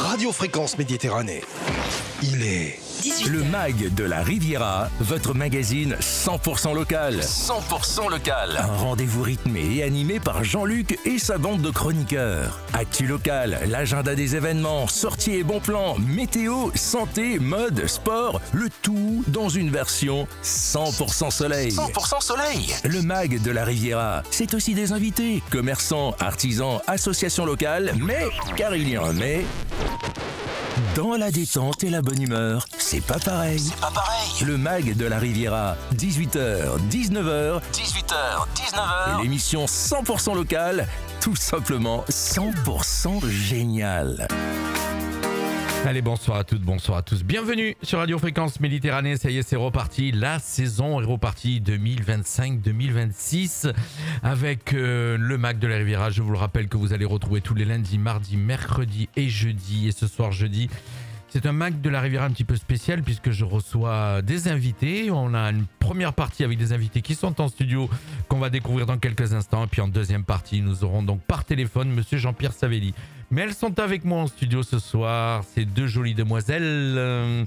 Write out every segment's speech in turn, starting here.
Radio Fréquence Méditerranée. Il est 18h. Le MAG de la Riviera, votre magazine 100% local. 100% local. Un rendez-vous rythmé et animé par Jean-Luc et sa bande de chroniqueurs. Actu local, l'agenda des événements, sorties et bons plans, météo, santé, mode, sport, le tout dans une version 100% soleil. 100% soleil. Le MAG de la Riviera, c'est aussi des invités, commerçants, artisans, associations locales, mais, car il y a un mais... Dans la détente et la bonne humeur, c'est pas pareil. C'est pas pareil. Le MAG de la Riviera, 18h, 19h, 18h, 19h. L'émission 100% locale, tout simplement 100% génial. Allez, bonsoir à toutes, bonsoir à tous. Bienvenue sur Radio Fréquence Méditerranée. Ça y est, c'est reparti. La saison est repartie 2025-2026 avec le MAG de la Riviera. Je vous le rappelle que vous allez retrouver tous les lundis, mardis, mercredis et jeudis. Et ce soir, jeudi, c'est un MAG de la Riviera un petit peu spécial puisque je reçois des invités. On a une première partie avec des invités qui sont en studio qu'on va découvrir dans quelques instants. Et puis en deuxième partie, nous aurons donc par téléphone Monsieur Jean-Pierre Savelli. Mais elles sont avec moi en studio ce soir, ces deux jolies demoiselles.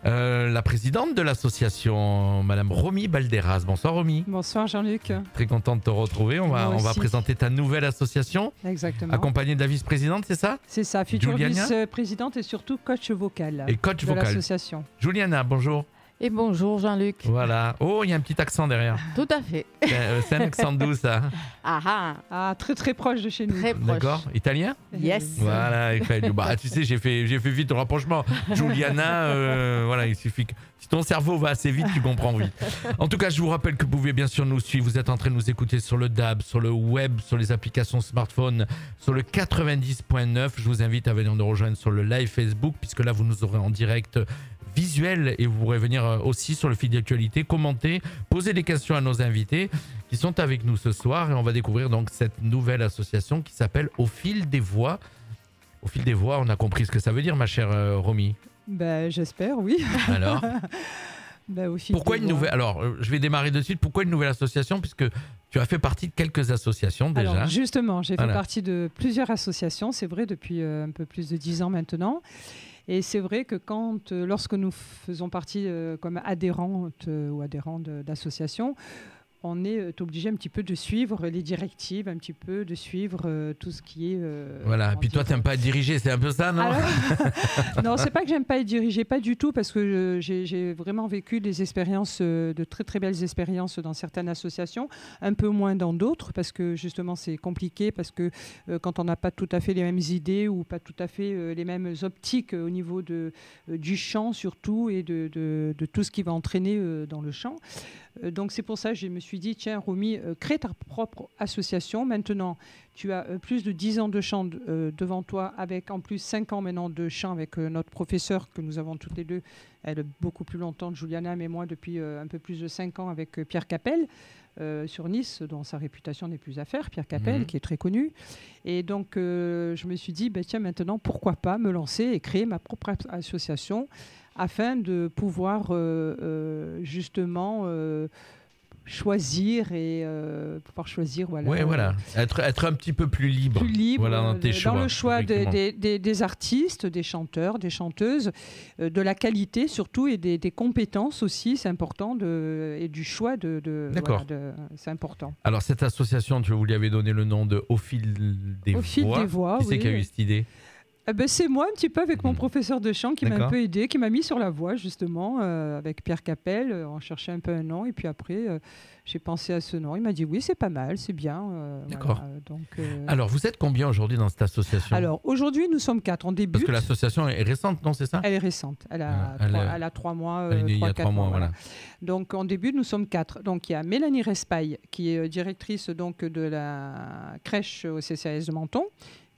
La présidente de l'association, Madame Romy Balderas. Bonsoir Romy. Bonsoir Jean-Luc. Très content de te retrouver. On va présenter ta nouvelle association. Exactement. Accompagnée de la vice-présidente, c'est ça? C'est ça, future Juliana vice-présidente et surtout coach vocal. Et coach de vocal. l'association. Juliana, bonjour. Et bonjour Jean-Luc. Voilà. Oh, il y a un petit accent derrière. Tout à fait. C'est un accent d'où ça? Ah, très très proche de chez nous. Très proche. D'accord. Italien? Yes. Voilà. Bah, tu sais, j'ai fait vite le rapprochement. Juliana, voilà, il suffit que si ton cerveau va assez vite, tu comprends vite. En tout cas, je vous rappelle que vous pouvez bien sûr nous suivre. Vous êtes en train de nous écouter sur le DAB, sur le web, sur les applications smartphone, sur le 90.9. Je vous invite à venir nous rejoindre sur le live Facebook, puisque là, vous nous aurez en direct visuel et vous pourrez venir aussi sur le fil d'actualité, commenter, poser des questions à nos invités qui sont avec nous ce soir et on va découvrir donc cette nouvelle association qui s'appelle Au fil des voix. Au fil des voix, on a compris ce que ça veut dire, ma chère Romy. Ben, j'espère, oui. Alors au fil pourquoi des une voix. nouvelle? Alors, je vais démarrer de suite. Pourquoi une nouvelle association? Puisque tu as fait partie de quelques associations déjà. Alors, justement, j'ai fait Voilà. partie de plusieurs associations, c'est vrai, depuis un peu plus de 10 ans maintenant. Et c'est vrai que lorsque nous faisons partie comme adhérentes ou adhérents d'associations, on est obligé un petit peu de suivre les directives, un petit peu de suivre tout ce qui est... Voilà, et puis toi, tu n'aimes pas être dirigé, c'est un peu ça, non? Non, c'est pas que j'aime pas être dirigé, pas du tout, parce que j'ai vraiment vécu des expériences, de très très belles expériences dans certaines associations, un peu moins dans d'autres, parce que justement c'est compliqué, parce que quand on n'a pas tout à fait les mêmes idées ou pas tout à fait les mêmes optiques au niveau du chant surtout et de tout ce qui va entraîner dans le chant. Donc c'est pour ça que je me suis dit, tiens Romy, crée ta propre association. Maintenant, tu as plus de 10 ans de chant devant toi, avec en plus 5 ans maintenant de chant avec notre professeur que nous avons toutes les deux. Elle beaucoup plus longtemps, Juliana, mais moi depuis un peu plus de 5 ans avec Pierre Capel sur Nice, dont sa réputation n'est plus à faire, Pierre Capel, qui est très connu. Et donc je me suis dit, tiens maintenant, pourquoi pas me lancer et créer ma propre association afin de pouvoir justement choisir et pouvoir choisir, voilà. Oui, voilà. Être un petit peu plus libre. Voilà, dans tes choix. Dans le choix des artistes, des chanteurs, des chanteuses, de la qualité surtout et des compétences aussi, c'est important, et du choix D'accord. Voilà, c'est important. Alors, cette association, vous lui avez donné le nom de Au fil des voix. Au fil des voix, Qui c'est oui. qui a eu cette idée? C'est moi un petit peu avec mon professeur de chant qui m'a D'accord. un peu aidé, qui m'a mis sur la voie justement avec Pierre Capel. On cherchait un peu un nom et puis après j'ai pensé à ce nom. Il m'a dit oui, c'est pas mal, c'est bien. D'accord. Voilà, donc, Alors, vous êtes combien aujourd'hui dans cette association? alors aujourd'hui nous sommes 4. On débute. Parce que l'association est récente, non, c'est ça? Elle est récente. Elle a 3 mois. Elle est née il y a 3 mois, voilà. Donc en début nous sommes 4. Donc il y a Mélanie Respail qui est directrice donc de la crèche au CCAS de Menton,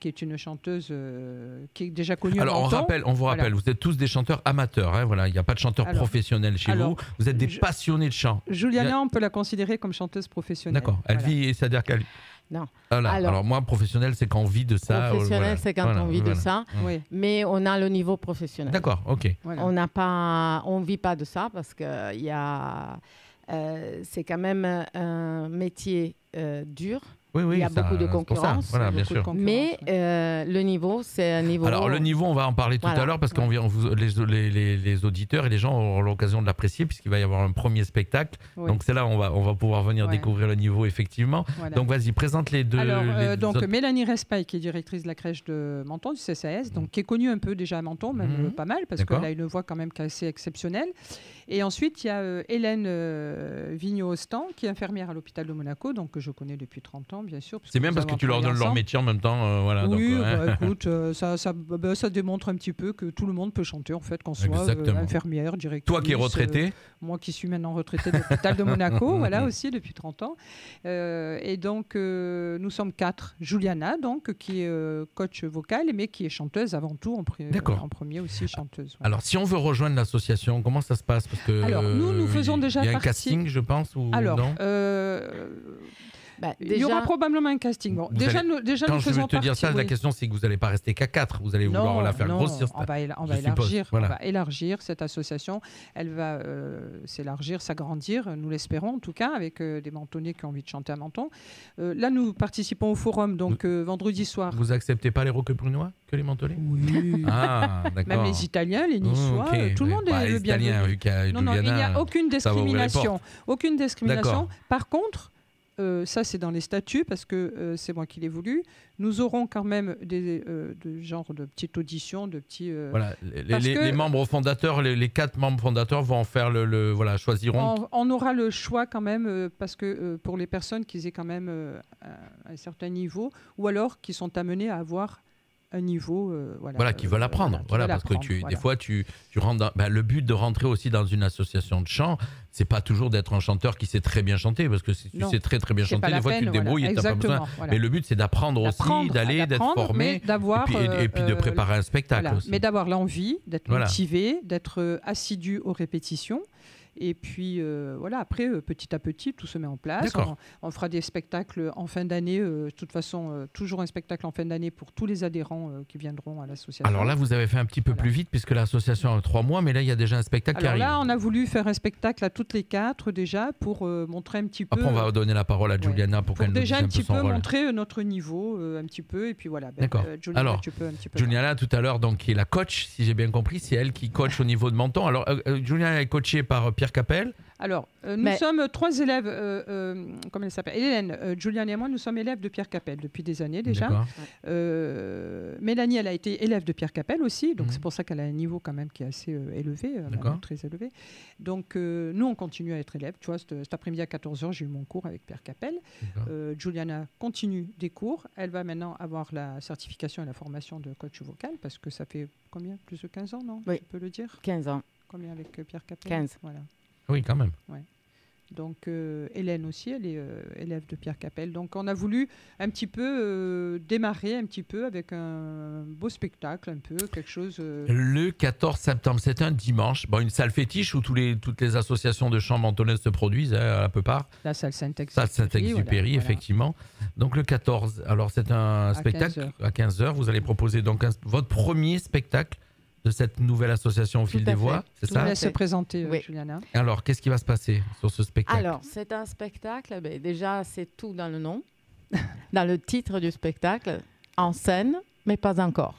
qui est une chanteuse qui est déjà connue. Alors, on vous rappelle, Voilà. vous êtes tous des chanteurs amateurs. Hein, voilà. Il n'y a pas de chanteurs professionnels chez vous. Vous êtes des passionnés de chant. Juliana, on peut la considérer comme chanteuse professionnelle. D'accord. Elle Voilà. vit, c'est-à-dire qu'elle... Non. Voilà. Alors, moi, professionnel, c'est quand on vit de ça. Professionnel, voilà. c'est quand Voilà, on vit de voilà. ça. Oui. Mais on a le niveau professionnel. D'accord, ok. Voilà. On vit pas de ça parce que c'est quand même un métier dur. Oui, il y a ça, beaucoup de c'est pour ça. concurrence. Voilà, bien Beaucoup de sûr. concurrence, Mais ouais. le niveau, c'est un niveau... Alors le niveau, on va en parler tout Voilà. à l'heure parce que les auditeurs et les gens auront l'occasion de l'apprécier puisqu'il va y avoir un premier spectacle. Oui. Donc c'est là où on va pouvoir venir Ouais. découvrir le niveau effectivement. Voilà. Donc vas-y, présente les deux. Alors, les donc autres. Mélanie Respail, qui est directrice de la crèche de Menton, du CCAS, donc qui est connue un peu déjà à Menton, même Mhm. pas mal, parce D'accord. qu'elle a une voix quand même qui est assez exceptionnelle. Et ensuite, il y a Hélène Vigneault-Ostan, qui est infirmière à l'hôpital de Monaco, donc que je connais depuis 30 ans, bien sûr. C'est bien parce que tu leur donnes leur métier en même temps. Voilà, Oui, donc, bah, écoute, ça démontre un petit peu que tout le monde peut chanter, en fait, qu'on soit Exactement. infirmière, directrice. Toi qui es retraité. Moi qui suis maintenant retraitée de l'hôpital de Monaco, voilà, aussi depuis 30 ans. Et donc, nous sommes 4. Juliana, donc, qui est coach vocal, mais qui est chanteuse avant tout, D'accord. en premier aussi chanteuse. Voilà. Alors si on veut rejoindre l'association, comment ça se passe parce que, Alors, nous faisons déjà il y a un partie- casting, je pense, ou Alors, non Bah, il y aura probablement un casting. Bon, Vous déjà, allez- nous Quand nous je veux faisons te dire ça, partie, la oui. question c'est que vous n'allez pas rester qu'à 4, vous allez vouloir la faire grossir. On va je suppose, élargir, voilà. on va élargir cette association. Elle va s'élargir, s'agrandir, nous l'espérons en tout cas, avec des mentonniers qui ont envie de chanter à Menton. Là, nous participons au forum, donc vendredi soir. Vous acceptez pas les roqueprunois que les mentonnais? Oui. Ah, d'accord. Même les Italiens, les Niçois, Ok, tout le oui. monde Bah, est les le bienvenu. Italiens, vu qu'il y a Non, il n'y Juliana, a aucune ça va ouvrir les discrimination. Aucune discrimination. D'accord. Par contre, ça c'est dans les statuts parce que c'est moi qui l'ai voulu. Nous aurons quand même de genre de petites auditions, de petits. Voilà, parce que- les membres fondateurs, les 4 membres fondateurs vont en faire voilà, choisiront. On aura le choix quand même parce que pour les personnes qui aient quand même un certain niveau ou alors qui sont amenées à avoir un niveau Voilà, qui veulent apprendre. Voilà, parce que des fois, tu rentres le but de rentrer aussi dans une association de chant, c'est pas toujours d'être un chanteur qui sait très bien chanter, parce que si tu Non, sais très très bien c'est chanter, pas la des fois tu peine, te débrouilles voilà, et t'as pas besoin. exactement, voilà. Mais le but c'est d'apprendre aussi, d'aller, d'être formé, mais d'avoir, et puis de préparer un spectacle voilà, aussi. mais d'avoir l'envie, d'être Voilà. motivé, d'être assidu aux répétitions. Et puis voilà, après, petit à petit, tout se met en place. D'accord. On fera des spectacles en fin d'année. De toute façon, toujours un spectacle en fin d'année pour tous les adhérents qui viendront à l'association. Alors là, vous avez fait un petit peu Voilà. plus vite, puisque l'association a 3 mois, mais là, il y a déjà un spectacle qui Alors arrive. là, on a voulu faire un spectacle à toutes les 4 déjà pour montrer un petit peu. Après, on va donner la parole à Ouais. Juliana pour qu'elle nous dise déjà un un peu petit son peu rôle. montrer notre niveau, un petit peu. Et puis voilà. D'accord. Juliana, Alors, tu peux un petit peu. Juliana, tout à l'heure, donc, qui est la coach, si j'ai bien compris, c'est elle qui coach au niveau de Menton. Alors, Juliana est coachée par Pierre Capel. Alors, nous Mais- sommes 3 élèves, comment elle s'appelle Hélène, Juliane et moi, nous sommes élèves de Pierre Capel depuis des années déjà. D'accord. Mélanie, elle a été élève de Pierre Capel aussi, donc Mhm. c'est pour ça qu'elle a un niveau quand même qui est assez élevé, D'accord. très élevé. Donc, nous, on continue à être élèves. Tu vois, cet après-midi à 14h, j'ai eu mon cours avec Pierre Capel. D'accord. Juliana continue des cours. Elle va maintenant avoir la certification et la formation de coach vocal parce que ça fait combien? Plus de 15 ans, non? Oui. Tu peux le dire? 15 ans. Combien avec Pierre Capel? 15. Voilà. Oui, quand même. Donc Hélène aussi, elle est élève de Pierre Capel. Donc on a voulu un petit peu démarrer un petit peu avec un beau spectacle, un peu quelque chose. Le 14 septembre, c'est un dimanche. Bon, une salle fétiche où toutes les associations de chant mentonnaises se produisent, à la plupart. La salle Saint-Exupéry. Salle Saint-Exupéry, voilà. effectivement. Donc le 14, alors c'est un spectacle 15 heures. à 15h. Vous allez proposer donc votre premier spectacle de cette nouvelle association au fil Tout à des voix, fait. c'est Je vous ça? laisse se présenter, Oui. Juliana. Alors, qu'est-ce qui va se passer sur ce spectacle? Alors, c'est un spectacle, déjà, c'est tout dans le nom, dans le titre du spectacle, en scène, mais pas encore.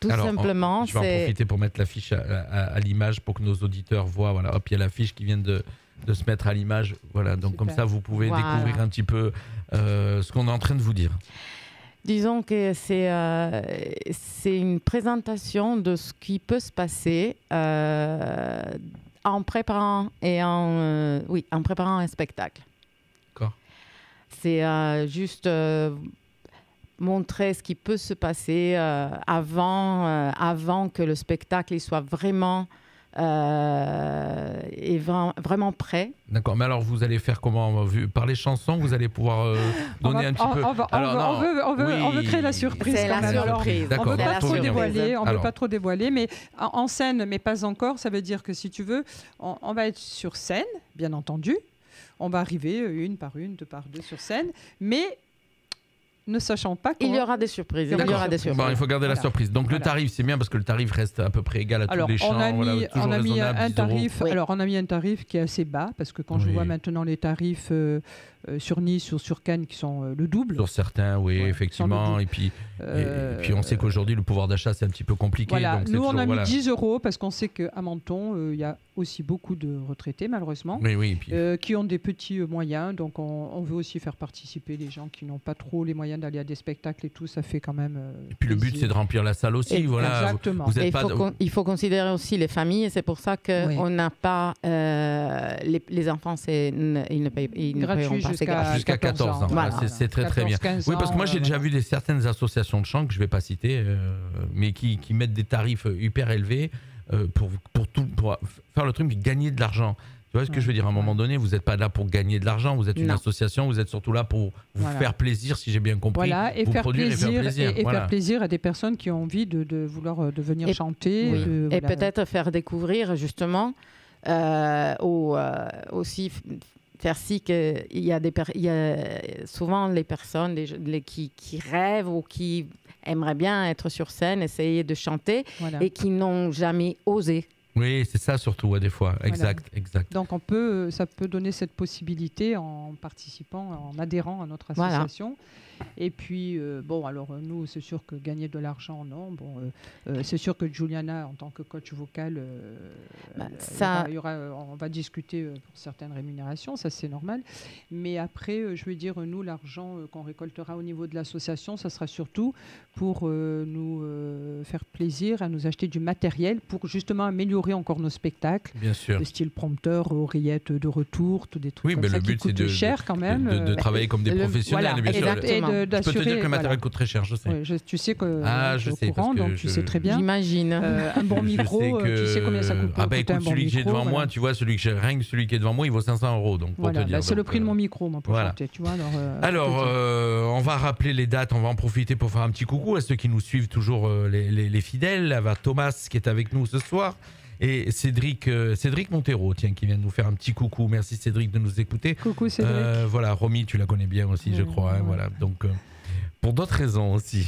Tout Alors, simplement, je vais en c'est... profiter pour mettre l'affiche à l'image pour que nos auditeurs voient. Voilà, hop, il y a l'affiche qui vient de se mettre à l'image. Voilà, donc Super. comme ça, vous pouvez Voilà. découvrir un petit peu ce qu'on est en train de vous dire. Disons que c'est une présentation de ce qui peut se passer en préparant en préparant un spectacle. D'accord. C'est juste montrer ce qui peut se passer avant que le spectacle il soit vraiment vraiment prêt. D'accord, mais alors vous allez faire comment? Par les chansons, vous allez pouvoir donner un petit peu. On veut créer la surprise. C'est quand la même. Alors, surprise. on D'accord, ne veut C'est pas la trop surprise. dévoiler, on veut Alors. pas trop dévoiler, mais en scène, mais pas encore. Ça veut dire que si tu veux, on va être sur scène, bien entendu. On va arriver une par une, deux par deux sur scène, mais ne sachant pas Il y aura des surprises. Il y aura des surprises. Bon, il faut garder la surprise. Donc le tarif, c'est bien parce que le tarif reste à peu près égal à tous les champs. On a mis un tarif. Oui. Alors, on a mis un tarif qui est assez bas parce que quand je vois maintenant les tarifs sur Nice ou sur Cannes qui sont le double. Sur certains, oui, effectivement. Et puis on sait qu'aujourd'hui, le pouvoir d'achat, c'est un petit peu compliqué. Voilà. Donc Nous, on a mis 10 € parce qu'on sait qu'à Menton, il y a aussi beaucoup de retraités, malheureusement, qui ont des petits moyens. Donc, on veut aussi faire participer les gens qui n'ont pas trop les moyens d'aller à des spectacles et tout. Ça fait quand même. Et puis, le but, c'est de remplir la salle aussi. Voilà. Exactement. Il faut considérer aussi les familles et c'est pour ça qu'on n'a pas. Les enfants, ils ne paieront pas. Jusqu'à 14 ans. Voilà. C'est très, très bien. Oui, parce que moi, j'ai déjà vu certaines associations de chant que je ne vais pas citer, mais qui mettent des tarifs hyper élevés pour faire le truc et gagner de l'argent. Tu vois ce que je veux dire? À un moment donné, vous n'êtes pas là pour gagner de l'argent, vous êtes une association, vous êtes surtout là pour vous faire plaisir, si j'ai bien compris. Voilà, et faire plaisir à des personnes qui ont envie de vouloir venir chanter. Et peut-être faire découvrir justement aussi faire si qu'il y a souvent les personnes qui rêvent ou qui aimeraient bien être sur scène, essayer de chanter et qui n'ont jamais osé. Oui, c'est ça surtout, des fois. Exact. Donc, ça peut donner cette possibilité en participant, en adhérant à notre association. Et puis, nous, c'est sûr que gagner de l'argent, non. C'est sûr que Juliana, en tant que coach vocal, on va discuter pour certaines rémunérations, ça c'est normal. Mais après, je veux dire, nous, l'argent qu'on récoltera au niveau de l'association, ça sera surtout pour nous faire plaisir à nous acheter du matériel pour justement améliorer encore nos spectacles. Bien sûr. De style prompteur, oreillettes de retour, tous des trucs comme ça qui coûtent cher quand même. De travailler comme des professionnels, bien sûr. Je peux te dire que le matériel coûte très cher, je sais. Oui, tu sais que je suis au courant, donc tu sais très bien. J'imagine. Un bon micro, tu sais combien ça coûte. Écoute, celui que j'ai devant moi, tu vois, celui qui est devant moi, il vaut 500 €. Donc pour te dire. C'est le prix de mon micro, moi, pour chanter. Tu vois, alors on va rappeler les dates, on va en profiter pour faire un petit coucou à ceux qui nous suivent toujours, les fidèles. Il y a Thomas qui est avec nous ce soir. Et Cédric Montero, qui vient de nous faire un petit coucou. Merci Cédric de nous écouter. Coucou Cédric. Voilà, Romy, tu la connais bien aussi, je crois. Voilà, donc pour d'autres raisons aussi.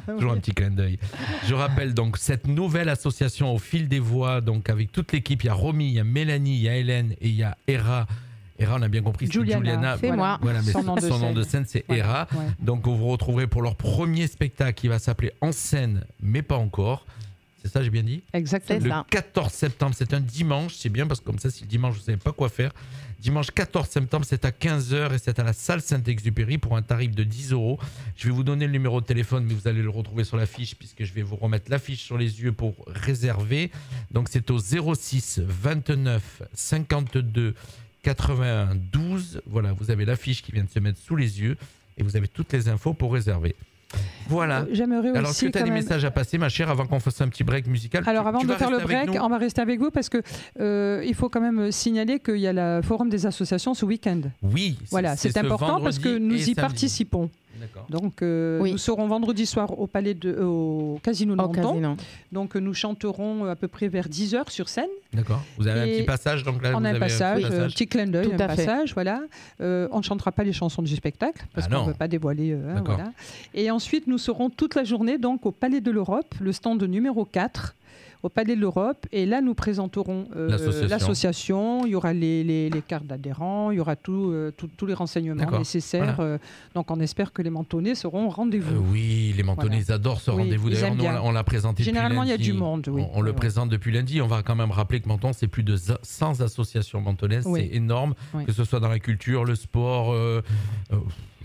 Toujours un petit clin d'œil. Je rappelle donc cette nouvelle association au fil des voix, donc avec toute l'équipe. Il y a Romy, il y a Mélanie, il y a Hélène et il y a Hera. Hera, on a bien compris, c'est Juliana. C'est moi. Voilà, mais son nom de scène, c'est Hera. Ouais. Donc, vous retrouverez pour leur premier spectacle qui va s'appeler En scène, mais pas encore. C'est ça, j'ai bien dit? Exactement. Le 14 septembre, c'est un dimanche. C'est bien parce que comme ça, si le dimanche, vous ne savez pas quoi faire. Dimanche 14 septembre, c'est à 15h et c'est à la salle Saint-Exupéry pour un tarif de 10 €. Je vais vous donner le numéro de téléphone, mais vous allez le retrouver sur l'affiche puisque je vais vous remettre l'affiche sur les yeux pour réserver. Donc, c'est au 06 29 52 81 12. Voilà, vous avez l'affiche qui vient de se mettre sous les yeux et vous avez toutes les infos pour réserver. Voilà. J'aimerais aussi. Alors, est-ce que tu as des messages à passer, ma chère, avant qu'on fasse un petit break musical? Alors, avant de faire le break, on va rester avec vous parce que il faut quand même signaler qu'il y a le forum des associations ce week-end. Oui. Voilà, c'est important parce que nous y participons. Donc, nous serons vendredi soir au Casino de Menton. Donc, nous chanterons à peu près vers 10h sur scène. D'accord. Vous avez un petit passage, donc là, on a un passage, un petit clin d'œil, un passage, voilà. On ne chantera pas les chansons du spectacle parce qu'on ne veut pas dévoiler. Voilà. Et ensuite, nous serons toute la journée donc au Palais de l'Europe, le stand numéro 4. Au Palais de l'Europe, et là nous présenterons l'association, il y aura les cartes d'adhérents, il y aura tous les renseignements nécessaires. Voilà. Donc on espère que les Mentonnais seront au rendez-vous. Oui, les Mentonnais ils adorent ce rendez-vous. D'ailleurs, nous, on l'a présenté généralement depuis lundi. Il y a du monde. Oui. On le présente depuis lundi. On va quand même rappeler que Menton, c'est plus de 100 associations mentonnaises. C'est énorme, que ce soit dans la culture, le sport...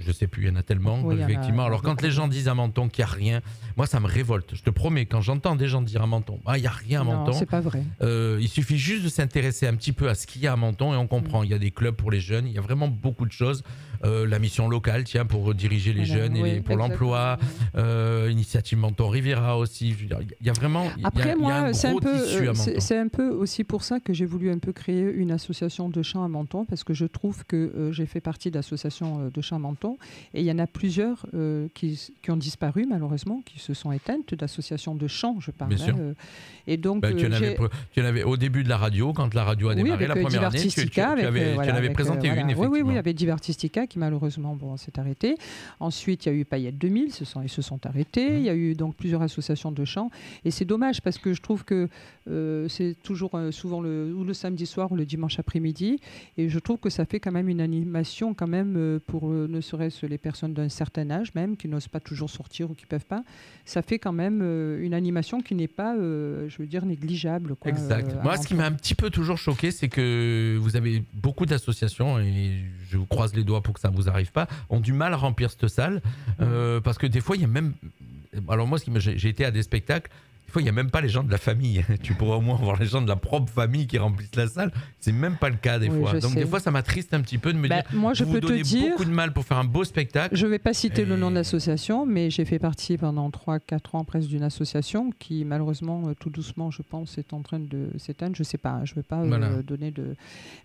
je sais plus, il y en a tellement, effectivement. Alors, quand les gens disent à Menton qu'il n'y a rien, moi, ça me révolte. Je te promets, quand j'entends des gens dire à Menton, il n'y a rien à Menton. Non, c'est pas vrai. Il suffit juste de s'intéresser un petit peu à ce qu'il y a à Menton et on comprend. Il y a des clubs pour les jeunes, il y a vraiment beaucoup de choses. La mission locale, pour diriger les jeunes et pour l'emploi. Initiative Menton Riviera aussi. Je veux dire, il y a vraiment Après, il y a un gros tissu à Menton. C'est un peu aussi pour ça que j'ai voulu un peu créer une association de chant à Menton, parce que je trouve que j'ai fait partie d'associations de chant à Menton. Et il y en a plusieurs qui ont disparu, malheureusement, qui se sont éteintes, d'associations de chant, je parle. Bien sûr. Et donc, tu en avais au début de la radio, quand la radio a démarré, la première année, tu en avais présenté une, effectivement. Oui, avec Divertistica, qui malheureusement s'est arrêté. Ensuite, il y a eu Paillettes 2000, ils se sont arrêtés. Il y a eu donc plusieurs associations de chant. Et c'est dommage parce que je trouve que c'est toujours souvent le samedi soir ou le dimanche après-midi. Et je trouve que ça fait quand même une animation quand même pour ne serait-ce les personnes d'un certain âge même, qui n'osent pas toujours sortir ou qui ne peuvent pas. Ça fait quand même une animation qui n'est pas, je veux dire, négligeable. Quoi, exact. Moi, ce qui m'a un petit peu toujours choqué, c'est que vous avez beaucoup d'associations, et je vous croise les doigts pour que ça ne vous arrive pas, ont du mal à remplir cette salle, parce que des fois, il y a même... Alors moi, j'ai été à des spectacles, des fois, il n'y a même pas les gens de la famille. Tu pourrais au moins voir les gens de la propre famille qui remplissent la salle. C'est même pas le cas des fois. Donc des fois, ça m'attriste un petit peu de me dire, moi, je vous donnez beaucoup de mal pour faire un beau spectacle. Je ne vais pas citer le nom de l'association, mais j'ai fait partie pendant 3-4 ans presque d'une association qui, malheureusement, tout doucement, je pense, est en train de s'éteindre. Je ne sais pas, je ne vais pas donner de...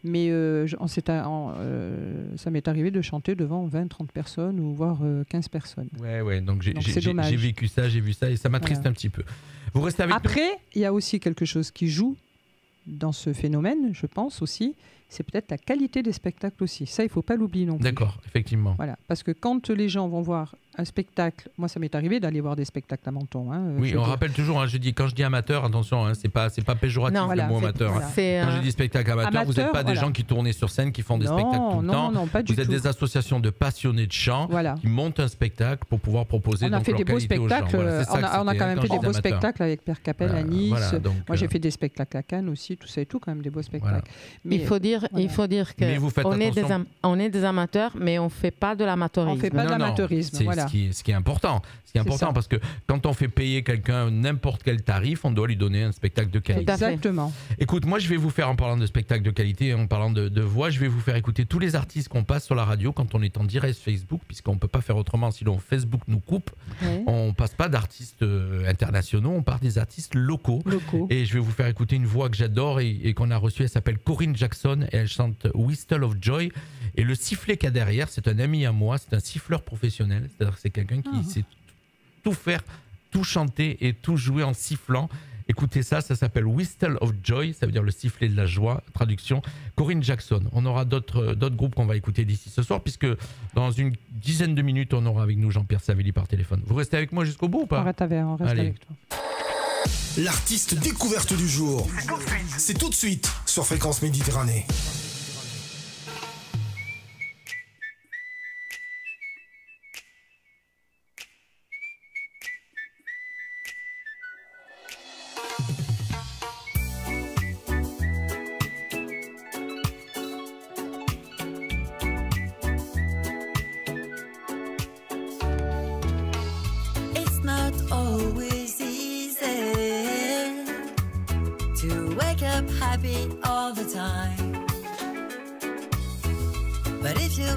Mais ça m'est arrivé de chanter devant 20-30 personnes ou voire 15 personnes. Ouais, donc j'ai vécu ça, j'ai vu ça et ça m'attriste un petit peu. Vous restez avec Après, il y a aussi quelque chose qui joue dans ce phénomène, je pense aussi, c'est peut-être la qualité des spectacles aussi. Ça, il ne faut pas l'oublier non plus. D'accord, effectivement. Voilà, parce que quand les gens vont voir un spectacle, moi ça m'est arrivé d'aller voir des spectacles à Menton. Oui, on rappelle toujours, quand je dis amateur, attention, c'est pas péjoratif le mot amateur. Quand je dis spectacle amateur, vous n'êtes pas des gens qui tournent sur scène, qui font des spectacles tout le temps. Non, pas du tout. Vous êtes des associations de passionnés de chant qui montent un spectacle pour pouvoir proposer leur qualité aux gens. On a quand même fait des beaux spectacles avec Père Capel à Nice. Moi j'ai fait des spectacles à Cannes aussi, tout ça et tout, quand même des beaux spectacles. Il faut dire qu'on est des amateurs, mais on ne fait pas de l'amateurisme. On ne fait pas d'amateurisme, voilà. Ce qui est important. Parce que quand on fait payer quelqu'un n'importe quel tarif, on doit lui donner un spectacle de qualité. Exactement. Écoute, moi je vais vous faire, en parlant de spectacle de qualité, en parlant de voix, je vais vous faire écouter tous les artistes qu'on passe sur la radio quand on est en direct Facebook, puisqu'on ne peut pas faire autrement, sinon Facebook nous coupe. On ne passe pas d'artistes internationaux, on part des artistes locaux. Et je vais vous faire écouter une voix que j'adore et qu'on a reçue, elle s'appelle Corinne Jackson et elle chante Whistle of Joy. Et le sifflet qu'il y a derrière, c'est un ami à moi, c'est un siffleur professionnel, c'est-à-dire que c'est quelqu'un qui sait tout faire, tout chanter et tout jouer en sifflant. Écoutez ça s'appelle Whistle of Joy, ça veut dire le sifflet de la joie, traduction Corinne Jackson. On aura d'autres groupes qu'on va écouter d'ici ce soir, puisque dans une dizaine de minutes, on aura avec nous Jean-Pierre Savelli par téléphone. Vous restez avec moi jusqu'au bout ou pas? On reste avec toi. L'artiste découverte du jour, c'est tout de suite sur Fréquence Méditerranée.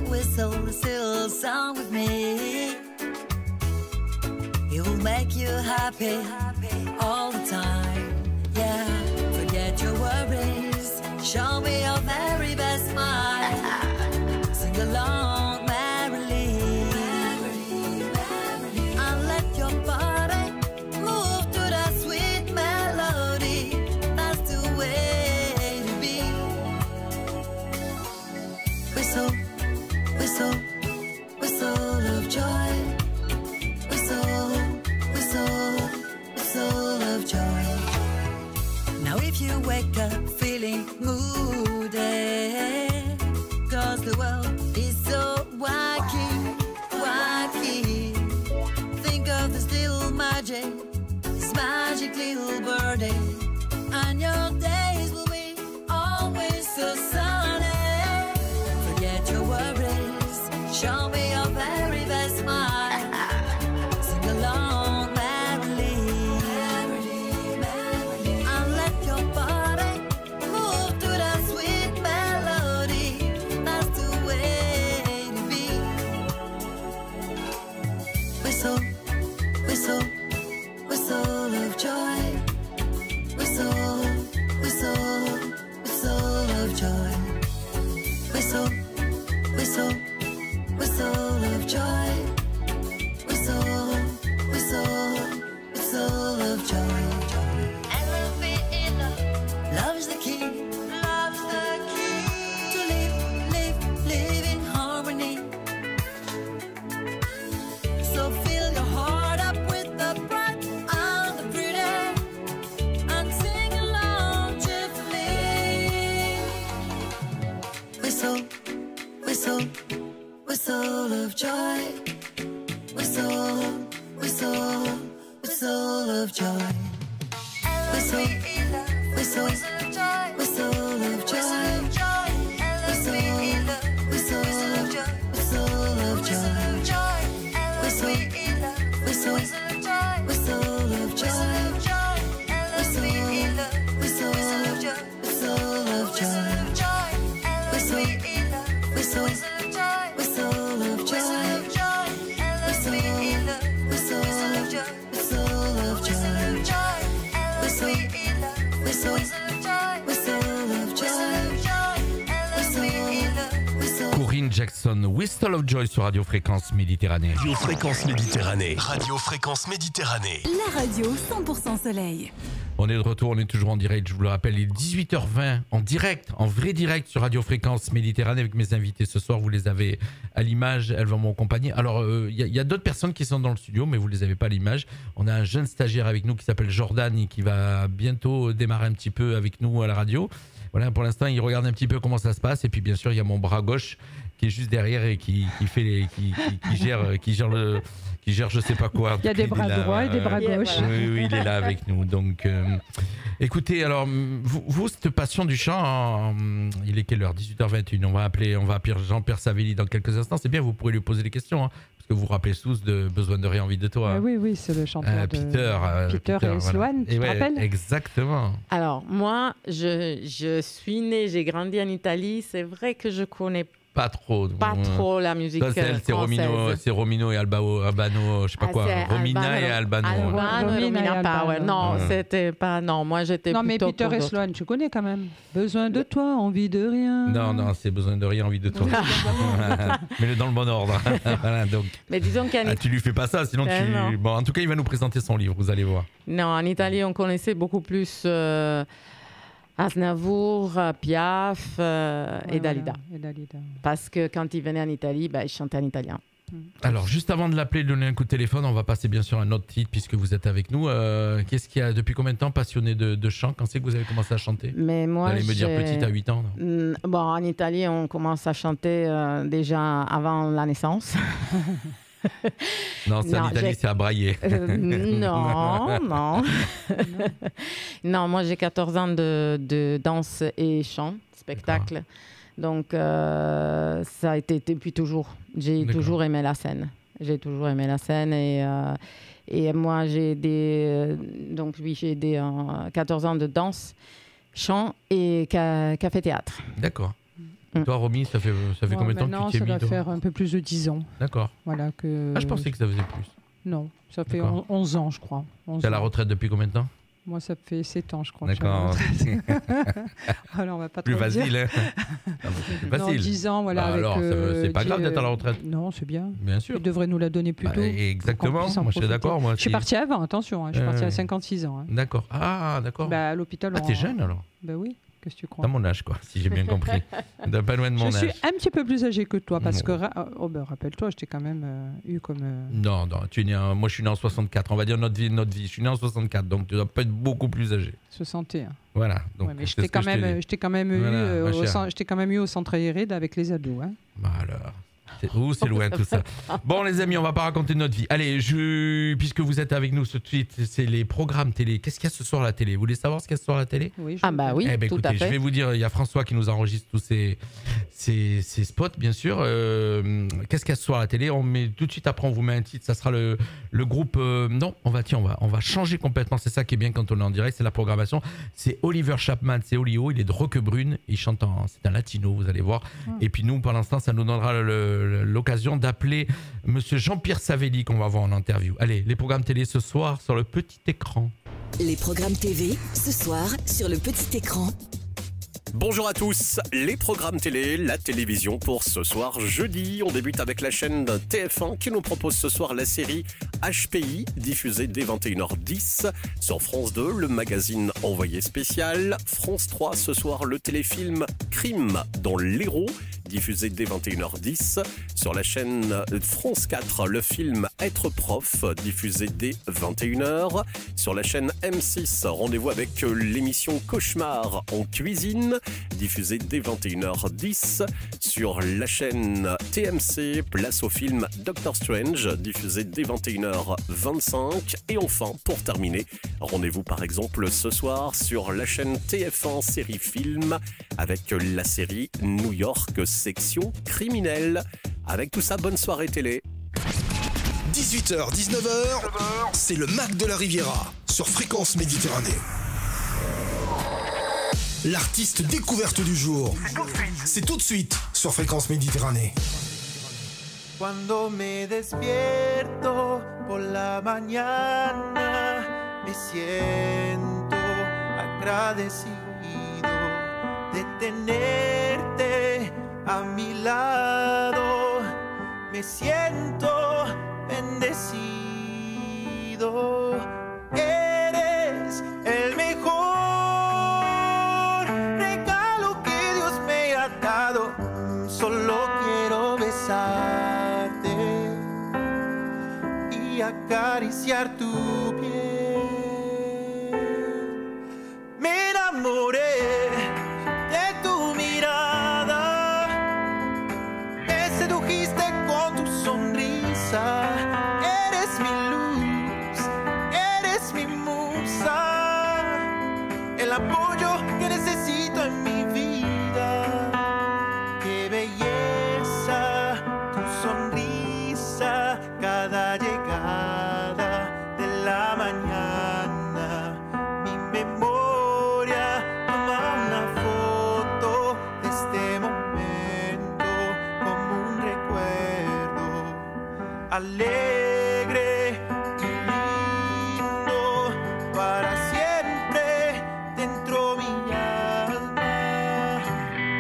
Whistle of joy, whistle of joy. Whistle, whistle, whistle of joy. Whistle, whistle, whistle of joy. Whistle, whistle, whistle of joy. Whistle, whistle, whistle of joy. Corinne Jackson, Whistle of Joy sur Radio Fréquence Méditerranée. Radio Fréquence Méditerranée. Radio Fréquence Méditerranée. La radio 100% soleil. On est de retour, on est toujours en direct, je vous le rappelle, il est 18h20 en direct, en vrai direct sur Radio Fréquence Méditerranée avec mes invités ce soir. Vous les avez à l'image, elles vont m'accompagner. Alors, il y a d'autres personnes qui sont dans le studio, mais vous ne les avez pas à l'image. On a un jeune stagiaire avec nous qui s'appelle Jordan et qui va bientôt démarrer un petit peu avec nous à la radio. Voilà, pour l'instant, il regarde un petit peu comment ça se passe. Et puis, bien sûr, il y a mon bras gauche qui est juste derrière et qui gère je sais pas quoi. Il y a des bras droits et des bras gauches. Oui, il est là avec nous. Donc, écoutez, alors, vous, cette passion du chant, il est quelle heure ? 18h21. On va appeler Jean-Pierre Savelli dans quelques instants. C'est bien, vous pourrez lui poser des questions, hein, parce que vous vous rappelez tous de Besoin de rien, envie de toi. Oui, c'est le chanteur de Peter et Sloan, tu te rappelles ? Exactement. Alors, moi, je suis née, j'ai grandi en Italie. C'est vrai que je connais pas trop la musique française. C'est Romino et Albano, je sais pas quoi. Romina et Albano. Romina Power. Non, c'était pas. Non, moi j'étais plutôt. Non, mais Peter et Sloan, tu connais quand même. Besoin de toi, envie de rien. Non, c'est Besoin de rien, envie de toi. Mais dans le bon ordre. Voilà, donc. Mais disons tu lui fais pas ça, sinon tu. Bon, en tout cas, il va nous présenter son livre, vous allez voir. Non, en Italie, on connaissait beaucoup plus. Aznavour, Piaf et Dalida. Parce que quand il venait en Italie, il chantait en italien. Alors, juste avant de l'appeler, de donner un coup de téléphone, on va passer bien sûr à un autre titre puisque vous êtes avec nous. Qu'est-ce qu'il y a depuis combien de temps passionné de chant ? Quand c'est que vous avez commencé à chanter ? Mais moi, vous allez me dire petite à 8 ans. Bon, en Italie, on commence à chanter déjà avant la naissance. Non, en Italie, c'est à brailler. Non. Non, moi j'ai 14 ans de danse et chant, spectacle. D'accord. Donc ça a été depuis toujours. J'ai toujours aimé la scène. Et moi j'ai aidé, j'ai aidé 14 ans de danse, chant et café-théâtre. D'accord. Toi, Romy, ça fait combien de temps que tu t'es mis ? Ça doit faire un peu plus de 10 ans. D'accord. Voilà que... je pensais que ça faisait plus. Non, ça fait 11 ans, je crois. Tu es à la retraite depuis combien de temps ? Moi, ça fait 7 ans, je crois. D'accord. Alors, on va pas plus trop facile, dire. Plus facile. Non, 10 ans, voilà. Alors, c'est pas grave d'être à la retraite. Non, c'est bien. Bien sûr. Il devrait nous la donner plus tôt. Exactement, moi je suis d'accord. Je suis partie avant, attention. Je suis partie à 56 ans. D'accord. Ah, d'accord. À l'hôpital. Ah, t'es jeune alors ? Oui. Qu'est-ce que tu crois ? T'as mon âge, quoi, si j'ai bien compris. Pas loin de mon âge. Je suis un petit peu plus âgé que toi, parce que, rappelle-toi, je t'ai quand même eu comme... Non, tu es né moi je suis né en 64, on va dire notre vie. Je suis né en 64, donc tu dois pas être beaucoup plus âgé. 61. Voilà. Donc, mais je t'ai quand même eu au centre Aéride avec les ados. Hein. Bah alors... c'est loin tout ça. Bon les amis, on va pas raconter notre vie. Allez, puisque vous êtes avec nous tout de suite, c'est les programmes télé. Qu'est-ce qu'il y a ce soir à la télé ? Vous voulez savoir ce qu'il y a ce soir à la télé ? Oui. Oui, tout écoutez, à fait. Je vais vous dire, il y a François qui nous enregistre tous ces spots, bien sûr. Qu'est-ce qu'il y a ce soir à la télé ? On met tout de suite après, on vous met un titre. Ça sera le groupe. Non, on va changer complètement. C'est ça qui est bien quand on est en direct, c'est la programmation. C'est Oliver Chapman, c'est Olio. Il est de Roquebrune. Il chante c'est un latino, vous allez voir. Et puis nous, pour l'instant, ça nous donnera l'occasion d'appeler Monsieur Jean-Pierre Savelli qu'on va voir en interview. Allez, les programmes télé ce soir sur le petit écran. Les programmes TV ce soir sur le petit écran. Bonjour à tous, les programmes télé, la télévision pour ce soir jeudi. On débute avec la chaîne TF1 qui nous propose ce soir la série HPI, diffusée dès 21h10. Sur France 2, le magazine Envoyé spécial. France 3, ce soir, le téléfilm Crime dans l'Hérault, diffusé dès 21h10. Sur la chaîne France 4, le film Être prof, diffusé dès 21h. Sur la chaîne M6, rendez-vous avec l'émission Cauchemar en cuisine, diffusé dès 21h10. Sur la chaîne TMC, place au film Doctor Strange, diffusé dès 21h 21h25. Et enfin, pour terminer, rendez-vous par exemple ce soir sur la chaîne TF1 Série Film avec la série New York Section Criminelle. Avec tout ça, bonne soirée télé. 18h, 19h, c'est le Mac de la Riviera sur Fréquence Méditerranée. L'artiste découverte du jour, c'est tout de suite sur Fréquence Méditerranée. Cuando me despierto por la mañana, me siento agradecido de tenerte a mi lado. Me siento bendecido. Eres el mejor regalo que Dios me ha dado. Solo quiero besarte y acariciar tu piel. Me enamoré de tu mirada, me sedujiste con tu sonrisa. Eres mi luz, eres mi musa, el apoyo que necesito en mi vida. Qué belleza, tu sonrisa, cada llegada de la mañana. Mi memoria toma una foto de este momento como un recuerdo alegre y lindo para siempre dentro mi alma.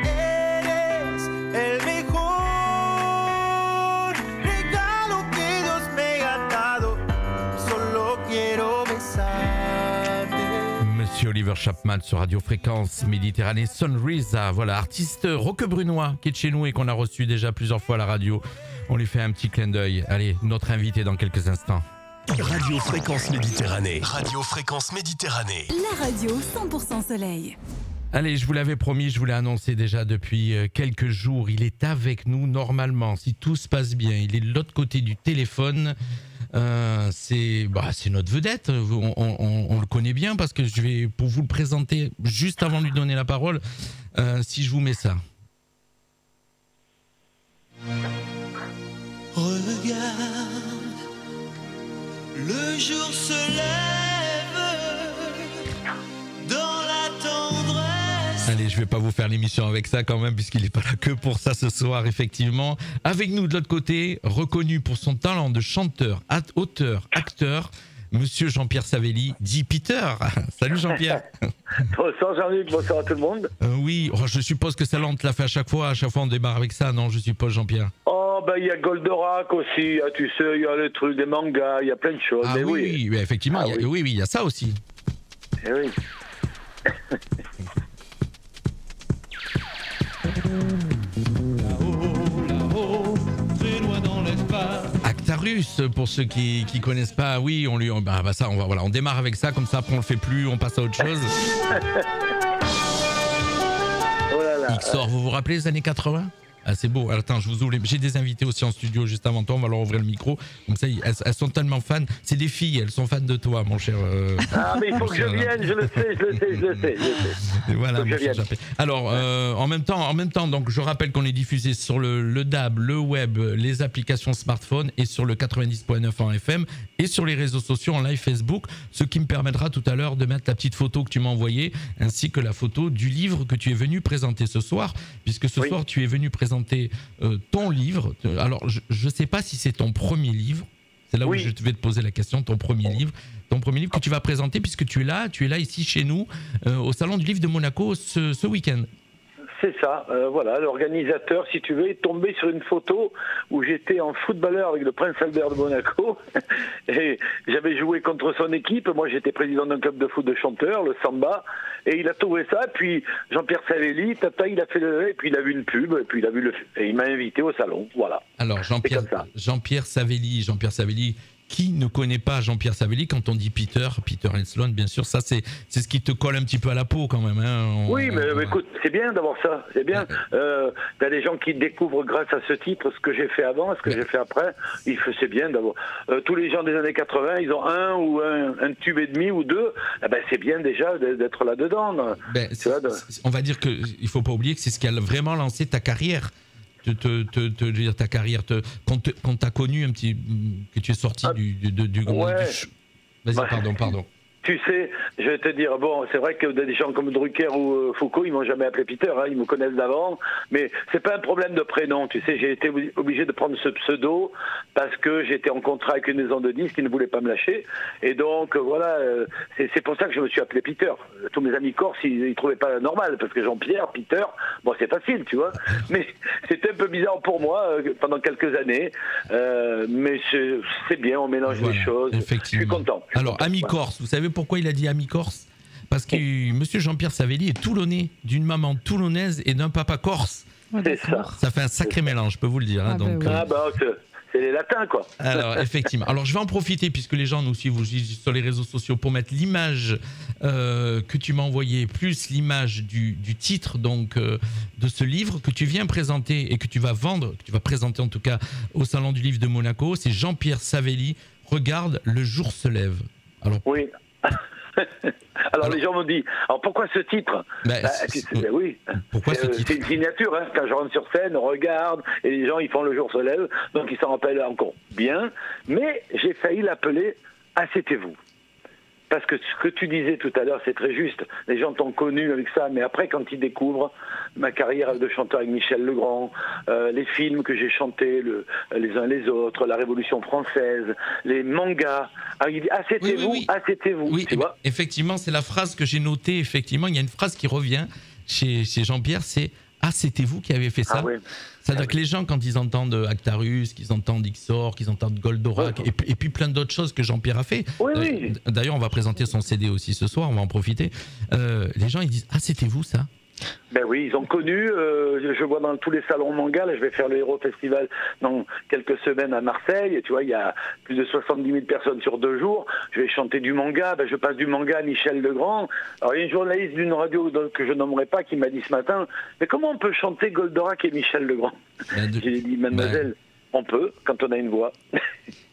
Eres el mejor regalo que Dios me ha dado. Solo quiero besarte. Monsieur Oliver Chapman sur Radio Fréquence Méditerranée. Sunrisa, voilà, artiste roquebrunois qui est de chez nous et qu'on a reçu déjà plusieurs fois à la radio. On lui fait un petit clin d'œil. Allez, notre invité dans quelques instants. Radio Fréquence Méditerranée. Radio Fréquence Méditerranée. La radio 100% soleil. Allez, je vous l'avais promis, je vous l'ai annoncé déjà depuis quelques jours. Il est avec nous normalement, si tout se passe bien. Il est de l'autre côté du téléphone. C'est notre vedette. On le connaît bien parce que je vais pour vous le présenter juste avant de lui donner la parole. Si je vous mets ça. Regarde, le jour se lève dans la tendresse. Allez, je vais pas vous faire l'émission avec ça quand même, puisqu'il n'est pas là que pour ça ce soir, effectivement. Avec nous de l'autre côté, reconnu pour son talent de chanteur, auteur, acteur, Monsieur Jean-Pierre Savelli, dit Peter. Salut Jean-Pierre. Bonsoir Jean-Luc, bonsoir à tout le monde. Oui, je suppose que ça on te l'a fait à chaque fois on démarre avec ça, non, je suppose Jean-Pierre. Oh, ben il y a Goldorak aussi, tu sais, il y a le truc des mangas, il y a plein de choses. Ah mais oui, mais effectivement, oui, il y a ça aussi. Eh oui. Là-haut, très loin dans l'espace. Actarus, pour ceux qui connaissent pas, oui, on démarre avec ça, comme ça après on le fait plus, on passe à autre chose. Oh là là. XOR, vous vous rappelez les années 80 ? Ah, c'est beau. Alors, attends, je vous ouvre. J'ai des invités aussi en studio juste avant toi. On va leur ouvrir le micro. Comme ça, elles sont tellement fans. C'est des filles. Elles sont fans de toi, mon cher. Ah, mais il faut que je vienne. Je le sais. Voilà, mon cher Jean-Pierre. Alors, en même temps, donc, je rappelle qu'on est diffusé sur le DAB, le web, les applications smartphone et sur le 90.9 en FM et sur les réseaux sociaux en live Facebook. Ce qui me permettra tout à l'heure de mettre la petite photo que tu m'as envoyée ainsi que la photo du livre que tu es venu présenter ce soir, puisque ce soir tu es venu présenter ton livre. Alors, je ne sais pas si c'est ton premier livre. C'est là où je vais te poser la question, ton premier livre que tu vas présenter, puisque tu es là ici chez nous, au Salon du Livre de Monaco ce week-end. C'est ça, voilà, l'organisateur, si tu veux, est tombé sur une photo où j'étais en footballeur avec le Prince Albert de Monaco et j'avais joué contre son équipe. Moi, j'étais président d'un club de foot de chanteurs, le Samba, et il a trouvé ça. Puis Jean-Pierre Savelli, il a fait et puis il a vu une pub, et puis il m'a invité au salon, voilà. Alors Jean-Pierre Savelli, qui ne connaît pas Jean-Pierre Savelli? Quand on dit Peter Sloan, bien sûr, ça c'est ce qui te colle un petit peu à la peau quand même. Hein. Oui, mais écoute, c'est bien d'avoir ça, c'est bien. T'as des gens qui découvrent grâce à ce titre ce que j'ai fait avant, ce que j'ai fait après. C'est bien d'avoir. Tous les gens des années 80, ils ont un tube et demi ou deux. C'est bien déjà d'être là-dedans. On va dire qu'il faut pas oublier que c'est ce qui a vraiment lancé ta carrière. Dire ta carrière, quand t'as connu un petit, que tu es sorti du Vas-y, pardon. Tu sais, je vais te dire, bon, c'est vrai que des gens comme Drucker ou Foucault, ils m'ont jamais appelé Peter, hein, ils me connaissent d'avant, mais c'est pas un problème de prénom, tu sais, j'ai été obligé de prendre ce pseudo parce que j'étais en contrat avec une maison de disques qui ne voulait pas me lâcher, et donc voilà, c'est pour ça que je me suis appelé Peter. Tous mes amis corses, ils trouvaient pas normal, parce que Jean-Pierre, Peter, bon, c'est facile, tu vois, mais c'était un peu bizarre pour moi pendant quelques années, mais c'est bien, on mélange les choses, je suis content. Alors, ami corse, vous savez pourquoi il a dit ami corse? Parce que monsieur Jean-Pierre Savelli est toulonnais, d'une maman toulonnaise et d'un papa corse. C'est ça. Ça fait un sacré mélange, je peux vous le dire. Hein, c'est les latins, quoi. Alors, effectivement. Alors, je vais en profiter, puisque les gens nous suivent sur les réseaux sociaux, pour mettre l'image que tu m'as envoyée, plus l'image du titre donc, de ce livre que tu viens présenter et que tu vas vendre, que tu vas présenter en tout cas au Salon du Livre de Monaco. C'est Jean-Pierre Savelli, Regarde, le jour se lève. Alors, oui. Alors les gens m'ont dit, alors pourquoi ce titre? Oui, pourquoi ce titre? C'est une signature, hein. Quand je rentre sur scène, on regarde, et les gens ils font le jour se lève, donc ils s'en rappellent encore bien, mais j'ai failli l'appeler Ah c'était vous. Parce que ce que tu disais tout à l'heure, c'est très juste. Les gens t'ont connu avec ça, mais après, quand ils découvrent ma carrière de chanteur avec Michel Legrand, les films que j'ai chantés les uns les autres, la Révolution française, les mangas, il dit « Ah, c'était vous, ah, c'était vous ». Oui, tu vois, effectivement, c'est la phrase que j'ai notée. Effectivement, il y a une phrase qui revient chez Jean-Pierre, c'est « Ah, c'était vous qui avez fait ça ». C'est-à-dire que les gens, quand ils entendent Actarus, qu'ils entendent Xor, qu'ils entendent Goldorak, et puis plein d'autres choses que Jean-Pierre a fait. D'ailleurs, on va présenter son CD aussi ce soir, on va en profiter. Les gens, ils disent « Ah, c'était vous, ça ?» Ben oui, ils ont connu, je vois dans tous les salons manga, là je vais faire le Héros Festival dans quelques semaines à Marseille, et tu vois, il y a plus de 70 000 personnes sur 2 jours, je vais chanter du manga, je passe du manga à Michel Legrand. Alors il y a une journaliste d'une radio que je nommerai pas qui m'a dit ce matin, mais comment on peut chanter Goldorak et Michel Legrand? J'ai dit, mademoiselle, on peut, quand on a une voix.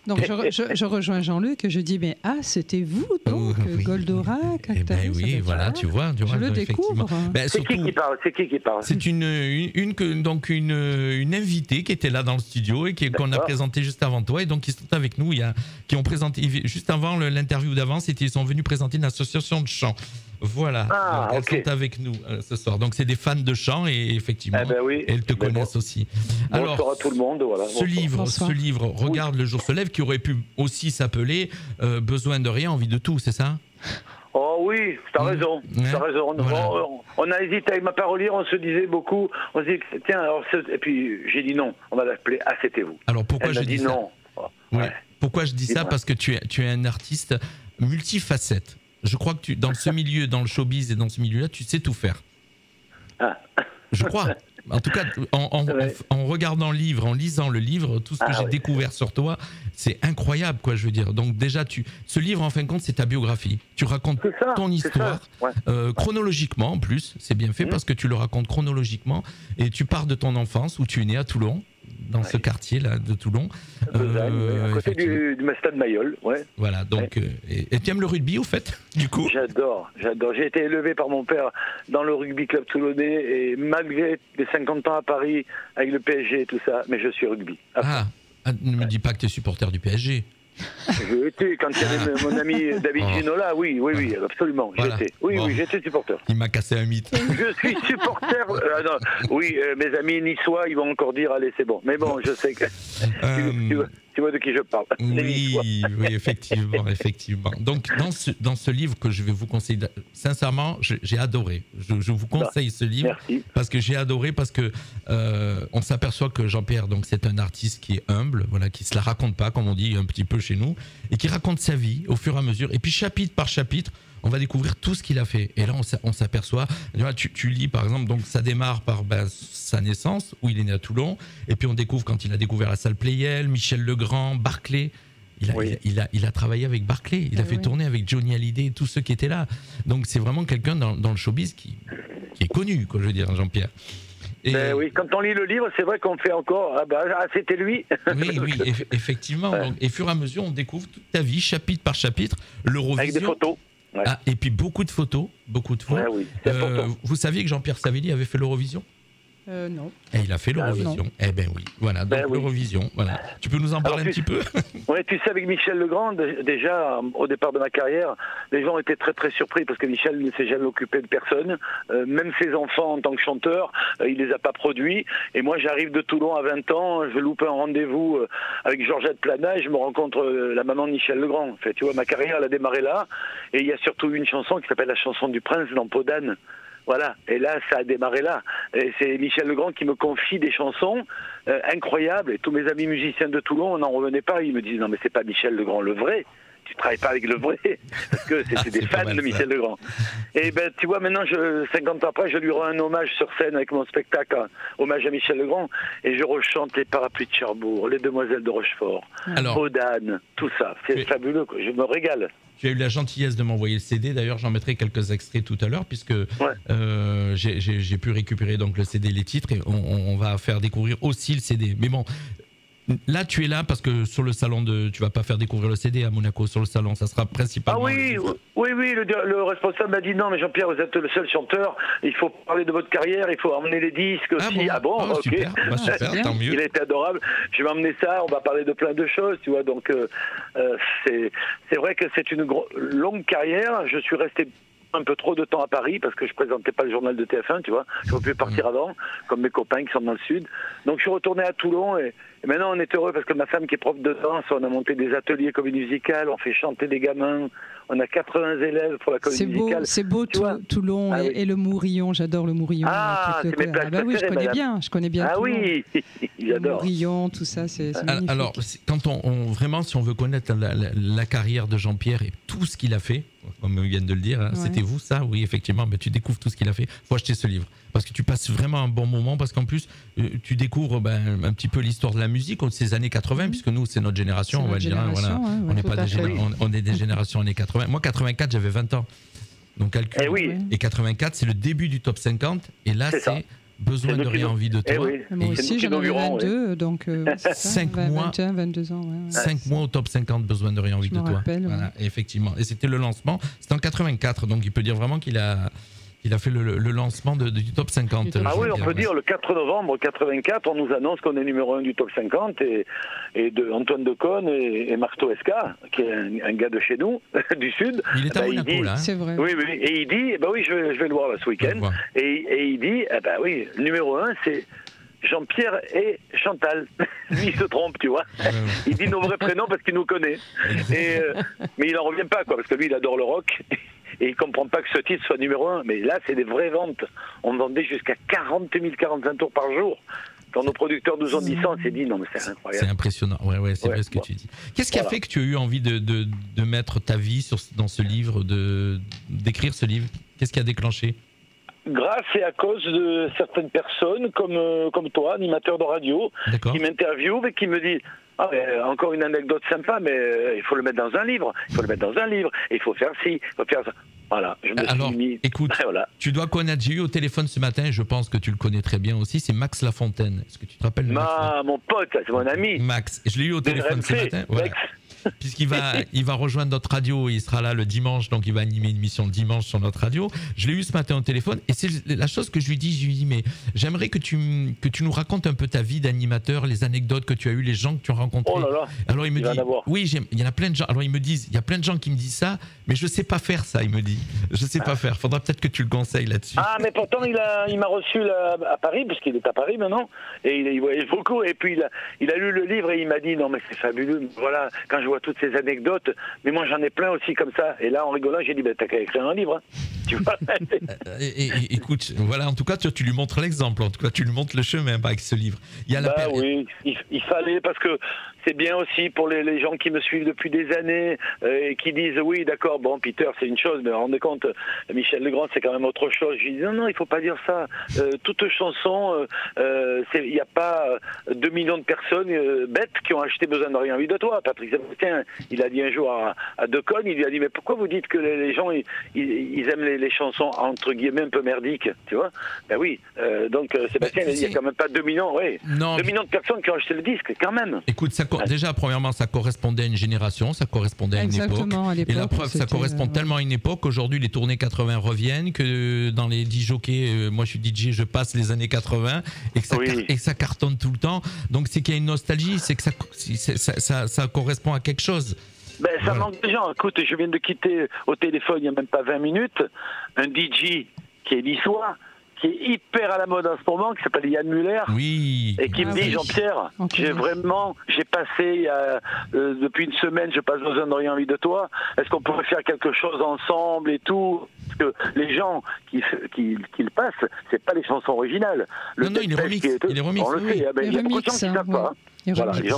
Donc je rejoins Jean-Luc et je dis mais c'était vous donc Goldorak, Actarus, oui, voilà, tu vois, je le découvre. C'est qui qui parle? C'est une invitée qui était là dans le studio et qu'on a présenté juste avant toi, et donc ils sont avec nous, qui ont présenté juste avant l'interview d'avant, ils sont venus présenter une association de chant. Voilà, elles sont avec nous ce soir. Donc c'est des fans de chant et effectivement, elles te connaissent aussi. Alors, bonsoir à tout le monde. Voilà. Ce livre, Regarde, le jour se lève, qui aurait pu aussi s'appeler Besoin de rien, envie de tout, c'est ça? Oh oui, t'as raison. Voilà. On a hésité avec ma parolière, on se disait beaucoup. On se dit tiens, alors et puis j'ai dit non, on va l'appeler Ah c'était vous. Alors pourquoi je dis ça? Non. Pourquoi je dis ça? Parce que tu es un artiste multifacette. Je crois que dans ce milieu, dans le showbiz et dans ce milieu-là, tu sais tout faire. Je crois. En tout cas, en regardant le livre, en lisant le livre, tout ce que j'ai découvert sur toi, c'est incroyable, quoi, je veux dire. Donc déjà, ce livre, en fin de compte, c'est ta biographie. Tu racontes ton histoire, chronologiquement en plus. C'est bien fait parce que tu le racontes chronologiquement. Et tu pars de ton enfance, où tu es né à Toulon, dans ce quartier-là de Toulon. À côté du Stade Mayol, Voilà, donc... Et tu aimes le rugby, au fait, du coup? J'adore. J'ai été élevé par mon père dans le rugby club toulonnais, et malgré les 50 ans à Paris, avec le PSG et tout ça, mais je suis rugby. Ne me dis pas que tu es supporter du PSG. J'ai été, quand il y avait mon ami David Ginola, oui, absolument, voilà. J'étais supporter. Il m'a cassé un mythe. Je suis supporter, mes amis niçois, ils vont encore dire, allez, c'est bon. Mais bon, je sais que tu vois de qui je parle. Oui, effectivement. Donc, dans ce livre que je vais vous conseiller, sincèrement, j'ai adoré. Je vous conseille ce livre. Merci. Parce que j'ai adoré, parce que on s'aperçoit que Jean-Pierre, donc, c'est un artiste qui est humble, voilà, qui se la raconte pas, comme on dit un petit peu chez nous, et qui raconte sa vie au fur et à mesure. Et puis, chapitre par chapitre, on va découvrir tout ce qu'il a fait. Et là, on s'aperçoit, tu lis par exemple, donc ça démarre par sa naissance, où il est né à Toulon, et puis on découvre quand il a découvert la salle Pleyel, Michel Legrand, Barclay, il a travaillé avec Barclay, il a fait tourner avec Johnny Hallyday, tous ceux qui étaient là. Donc c'est vraiment quelqu'un dans le showbiz qui est connu, quoi, je veux dire, Jean-Pierre. Et oui, quand on lit le livre, c'est vrai qu'on fait encore. C'était lui. Oui, effectivement. Donc, et fur et à mesure, on découvre toute ta vie, chapitre par chapitre, l'Eurovision. Avec des photos. Ouais. Ah, et puis beaucoup de photos. Ouais, oui, vous saviez que Jean-Pierre Savelli avait fait l'Eurovision ? Non. Et il a fait l'Eurovision. Eh ben oui, voilà, donc l'Eurovision. Voilà. Tu peux nous en parler un petit peu ? Oui, tu sais, avec Michel Legrand, déjà, au départ de ma carrière, les gens étaient très très surpris parce que Michel ne s'est jamais occupé de personne. Même ses enfants en tant que chanteur, il les a pas produits. Et moi, j'arrive de Toulon à 20 ans, je loupe un rendez-vous avec Georgette Plana et je me rencontre la maman de Michel Legrand. En fait, tu vois, ma carrière, elle a démarré là. Et il y a surtout une chanson qui s'appelle La chanson du prince dans Peau d'âne. Voilà, et là, ça a démarré là. Et c'est Michel Legrand qui me confie des chansons incroyables. Et tous mes amis musiciens de Toulon, on n'en revenait pas. Ils me disent, non mais c'est pas Michel Legrand le vrai. Tu travailles pas avec le vrai. Parce que c'était des fans de Michel Legrand. Et ben, tu vois, maintenant, 50 ans après, je lui rends un hommage sur scène avec mon spectacle, hommage à Michel Legrand. Et je rechante Les Parapluies de Cherbourg, Les Demoiselles de Rochefort, Peau d'âne, tout ça. C'est fabuleux, quoi. Je me régale. Tu as eu la gentillesse de m'envoyer le CD. D'ailleurs, j'en mettrai quelques extraits tout à l'heure, puisque j'ai pu récupérer donc le CD, les titres, et on va faire découvrir aussi le CD. Mais bon, là, tu es là parce que sur le salon tu vas pas faire découvrir le CD à Monaco sur le salon. Ça sera principalement. Ah oui. Le responsable m'a dit non, mais Jean-Pierre, vous êtes le seul chanteur. Il faut parler de votre carrière. Il faut emmener les disques aussi. Ok. Super, tant mieux. Il était adorable. Je vais emmener ça. On va parler de plein de choses, tu vois. Donc c'est vrai que c'est une longue carrière. Je suis resté un peu trop de temps à Paris parce que je présentais pas le journal de TF1, tu vois. Je pouvais partir avant, comme mes copains qui sont dans le sud. Donc je suis retourné à Toulon et maintenant on est heureux parce que ma femme qui est prof de danse, on a monté des ateliers comédie musicale, on fait chanter des gamins, on a 80 élèves pour la comédie musicale. C'est beau Toulon et le Mourillon, j'adore le Mourillon. C'est mes places oui, je connais bien Ah Toulon. Oui, j'adore. Le Mourillon, tout ça, c'est magnifique. Alors, quand vraiment, si on veut connaître la carrière de Jean-Pierre et tout ce qu'il a fait, comme ils viennent de le dire, c'était vous ça ? Oui, effectivement, mais tu découvres tout ce qu'il a fait. Il faut acheter ce livre parce que tu passes vraiment un bon moment parce qu'en plus, tu découvres un petit peu l'histoire de la musique de ces années 80, puisque nous, c'est notre génération, on va dire. Voilà. On n'est pas on est des générations années 80. Moi, 84, j'avais 20 ans. Donc, calcul. Et 84, c'est le début du top 50. Et là, c'est Besoin de rien, envie de toi. Moi aussi, j'en avais 22, donc 5 mois, 21, 22 ans. 5 mois au top 50, Besoin de rien, envie de toi. Rappelle, voilà, effectivement. Et c'était le lancement. C'était en 84, donc il peut dire vraiment qu'il a fait le lancement du top 50. Ah oui, on peut dire le 4 novembre 84, on nous annonce qu'on est numéro 1 du top 50 et de Antoine Decaune et Marc Toesca, qui est un gars de chez nous, du Sud. Il est à Monaco, là. C'est vrai. Oui, et il dit, je vais le voir là ce week-end, et il dit, le numéro 1, c'est Jean-Pierre et Chantal. Lui, il se trompe, tu vois. Il dit nos vrais prénoms parce qu'il nous connaît. Mais il n'en revient pas, quoi, parce que lui, il adore le rock. Et il ne comprend pas que ce titre soit numéro 1. Mais là, c'est des vraies ventes. On vendait jusqu'à 40 000, 45 tours par jour. Quand nos producteurs nous ont dit ça, on s'est dit, non, mais c'est incroyable. C'est impressionnant. Ouais, c'est vrai ce que tu dis. Qu'est-ce qui a fait que tu as eu envie de mettre ta vie dans ce livre, d'écrire ce livre ? Qu'est-ce qui a déclenché ? Grâce et à cause de certaines personnes comme toi, animateur de radio, qui m'interviewent et qui me disent encore une anecdote sympa, mais il faut le mettre dans un livre. Il faut le mettre dans un livre. Et il faut faire ci, il faut faire ça. Voilà, je me suis mis... écoute, tu dois connaître, j'ai eu au téléphone ce matin, je pense que tu le connais très bien aussi, c'est Max Lafontaine. Est-ce que tu te rappelles de Max ? Mon pote, c'est mon ami. Max, je l'ai eu au téléphone ce matin. Voilà. Puisqu'il va rejoindre notre radio, il sera là le dimanche, donc il va animer une émission le dimanche sur notre radio. Je l'ai eu ce matin au téléphone et c'est la chose que je lui dis, mais j'aimerais que tu nous racontes un peu ta vie d'animateur, les anecdotes que tu as eues, les gens que tu as rencontrés. Oh là là. Alors il me dit, oui, il y en a plein de gens. Alors ils me disent, il y a plein de gens qui me disent ça, mais je sais pas faire ça. Il me dit, je sais pas faire. Faudra peut-être que tu le conseilles là-dessus. Ah, mais pourtant il m'a reçu à Paris, puisqu'il est à Paris maintenant, et il voyage beaucoup. Et puis il a lu le livre et il m'a dit, non mais c'est fabuleux. Voilà, quand je vois toutes ces anecdotes. Mais moi j'en ai plein aussi comme ça. Et là en rigolant j'ai dit t'as qu'à écrire un livre, hein. Tu vois. Écoute, voilà, en tout cas tu lui montres l'exemple, en tout cas tu lui montres le chemin avec ce livre. Il y a oui, il fallait, parce que c'est bien aussi pour les gens qui me suivent depuis des années et qui disent oui d'accord, bon Peter c'est une chose, mais rendez compte, Michel Legrand c'est quand même autre chose. Je dis non il faut pas dire ça. Toute chanson, il n'y a pas 2 millions de personnes bêtes qui ont acheté Besoin de rien, envie de toi. Patrick Sébastien Sébastien, il a dit un jour à Decaune, il lui a dit mais pourquoi vous dites que les gens ils aiment les chansons entre guillemets un peu merdiques, tu vois? Ben oui, donc Sébastien il a dit il y a quand même pas 2 millions, 2 millions de personnes qui ont acheté le disque quand même. Écoute, déjà premièrement ça correspondait à une génération, ça correspondait à une époque. Et la preuve, ça correspond tellement à une époque. Aujourd'hui, les tournées 80 reviennent, que dans les disjockeys, moi je suis DJ, je passe les années 80 et que ça cartonne tout le temps. Donc c'est qu'il y a une nostalgie, c'est que ça correspond à quelque chose. Ben, ça manque de gens. Écoute, je viens de quitter au téléphone il n'y a même pas 20 minutes un DJ qui est niçois, qui est hyper à la mode en ce moment, qui s'appelle Yann Muller, et qui me dit Jean-Pierre, j'ai passé depuis une semaine, je passe besoin de rien envie de toi, est-ce qu'on pourrait faire quelque chose ensemble et tout? Parce que les gens qui le passent, c'est pas les chansons originales. Non, il est remix. On le sait, il y a beaucoup de gens qui ne savent pas. Voilà, les gens...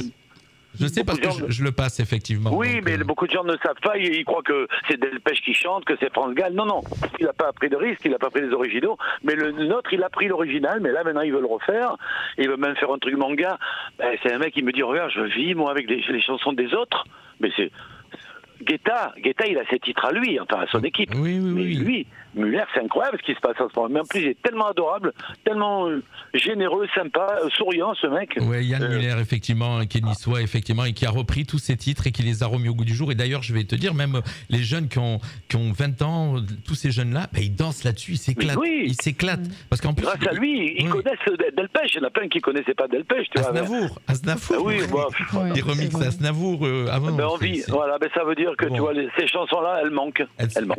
Je sais parce que je le passe effectivement. Oui, donc, mais beaucoup de gens ne savent pas, ils croient que c'est Delpech qui chante, que c'est France Gall. Non, il n'a pas pris de risque, il n'a pas pris les originaux, mais le nôtre, il a pris l'original, mais là maintenant il veut le refaire, il veut même faire un truc manga. Ben, c'est un mec qui me dit, regarde, je vis moi avec les chansons des autres, mais c'est... Guetta, il a ses titres à lui, enfin à son équipe. Mais lui, Muller, c'est incroyable ce qui se passe en ce moment. Mais en plus, il est tellement adorable, tellement généreux, sympa, souriant, ce mec. Ouais, Yann Muller, effectivement, qui est niçois, effectivement, et qui a repris tous ses titres et qui les a remis au goût du jour. Et d'ailleurs, je vais te dire, même les jeunes qui ont 20 ans, tous ces jeunes-là, ben, ils dansent là-dessus, ils s'éclatent. Ils s'éclatent. Parce qu'en plus, grâce à lui, ils connaissent Delpech. Il y en a plein qui ne connaissaient pas Delpech. Aznavour. Oui, ils remixent Aznavour avant. Voilà, ça veut dire que tu vois, ces chansons-là, elles manquent.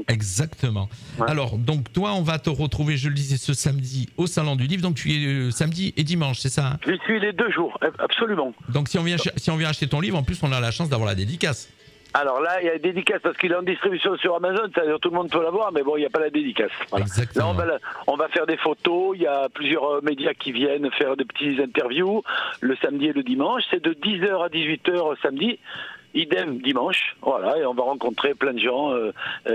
Exactement. Ouais. Alors, donc toi, on va te retrouver, je le disais, ce samedi au Salon du Livre. Donc tu es samedi et dimanche, c'est ça, hein? Je suis les 2 jours, absolument. Donc si on vient acheter ton livre, en plus, on a la chance d'avoir la dédicace. Alors là, il y a la dédicace parce qu'il est en distribution sur Amazon, c'est-à-dire tout le monde peut l'avoir, mais bon, il n'y a pas la dédicace. Voilà. Exactement. Là, on va faire des photos, il y a plusieurs médias qui viennent faire des petites interviews le samedi et le dimanche. C'est de 10h à 18h samedi. Idem dimanche, voilà, et on va rencontrer plein de gens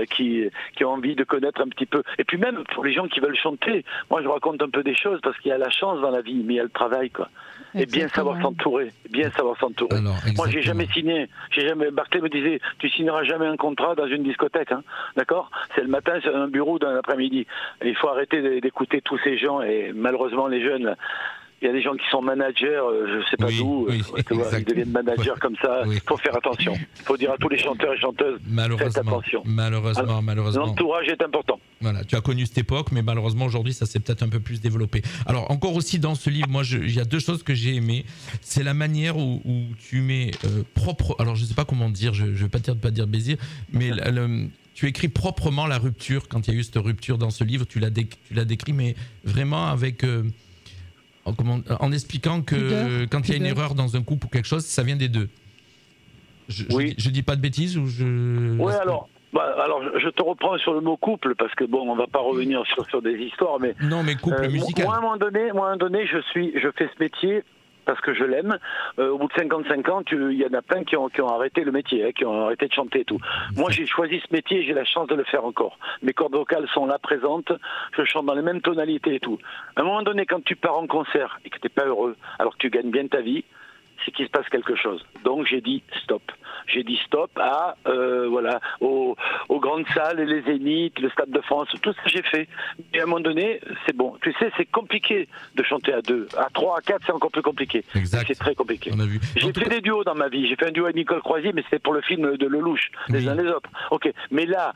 qui ont envie de connaître un petit peu. Et puis même pour les gens qui veulent chanter, moi je raconte un peu des choses parce qu'il y a la chance dans la vie, mais il y a le travail, quoi. Et bien savoir s'entourer, Moi j'ai jamais signé, Barclay me disait, tu signeras jamais un contrat dans une discothèque, hein, d'accord? C'est le matin, c'est un bureau dans l'après-midi. Il faut arrêter d'écouter tous ces gens et malheureusement les jeunes. Là, il y a des gens qui sont managers, je ne sais pas d'où, ils deviennent managers comme ça. Il faut faire attention. Il faut dire à tous les chanteurs et chanteuses, faites attention. Malheureusement. L'entourage est important. Voilà, tu as connu cette époque, mais malheureusement aujourd'hui, ça s'est peut-être un peu plus développé. Alors encore aussi dans ce livre, moi, il y a 2 choses que j'ai aimées. C'est la manière où tu mets propre. Alors je ne sais pas comment dire, je ne vais pas dire baiser, mais tu écris proprement la rupture quand il y a eu cette rupture dans ce livre. Tu l'as décrit, mais vraiment avec. En expliquant que quand il y a une erreur dans un couple ou quelque chose, ça vient des deux. Je dis pas de bêtises ou je... Oui, alors je te reprends sur le mot couple parce que bon, on va pas revenir sur des histoires, mais non, mais couple musical. Moi, à un moment donné, je fais ce métier parce que je l'aime. Au bout de 55 ans, il y en a plein qui ont arrêté le métier, hein, qui ont arrêté de chanter et tout. Moi, j'ai choisi ce métier et j'ai la chance de le faire encore. Mes cordes vocales sont là présentes, je chante dans les mêmes tonalités et tout. À un moment donné, quand tu pars en concert et que tu n'es pas heureux, alors que tu gagnes bien ta vie, c'est qu'il se passe quelque chose. Donc j'ai dit stop. J'ai dit stop aux grandes salles, les Zénith, le Stade de France, tout ça j'ai fait. Et à un moment donné, c'est bon. Tu sais, c'est compliqué de chanter à 2. À 3, à 4, c'est encore plus compliqué. Exact. C'est très compliqué. On a vu. J'ai fait des duos dans ma vie. J'ai fait un duo avec Nicole Croisier, mais c'était pour le film de Lelouch, les uns les autres. Ok, mais là...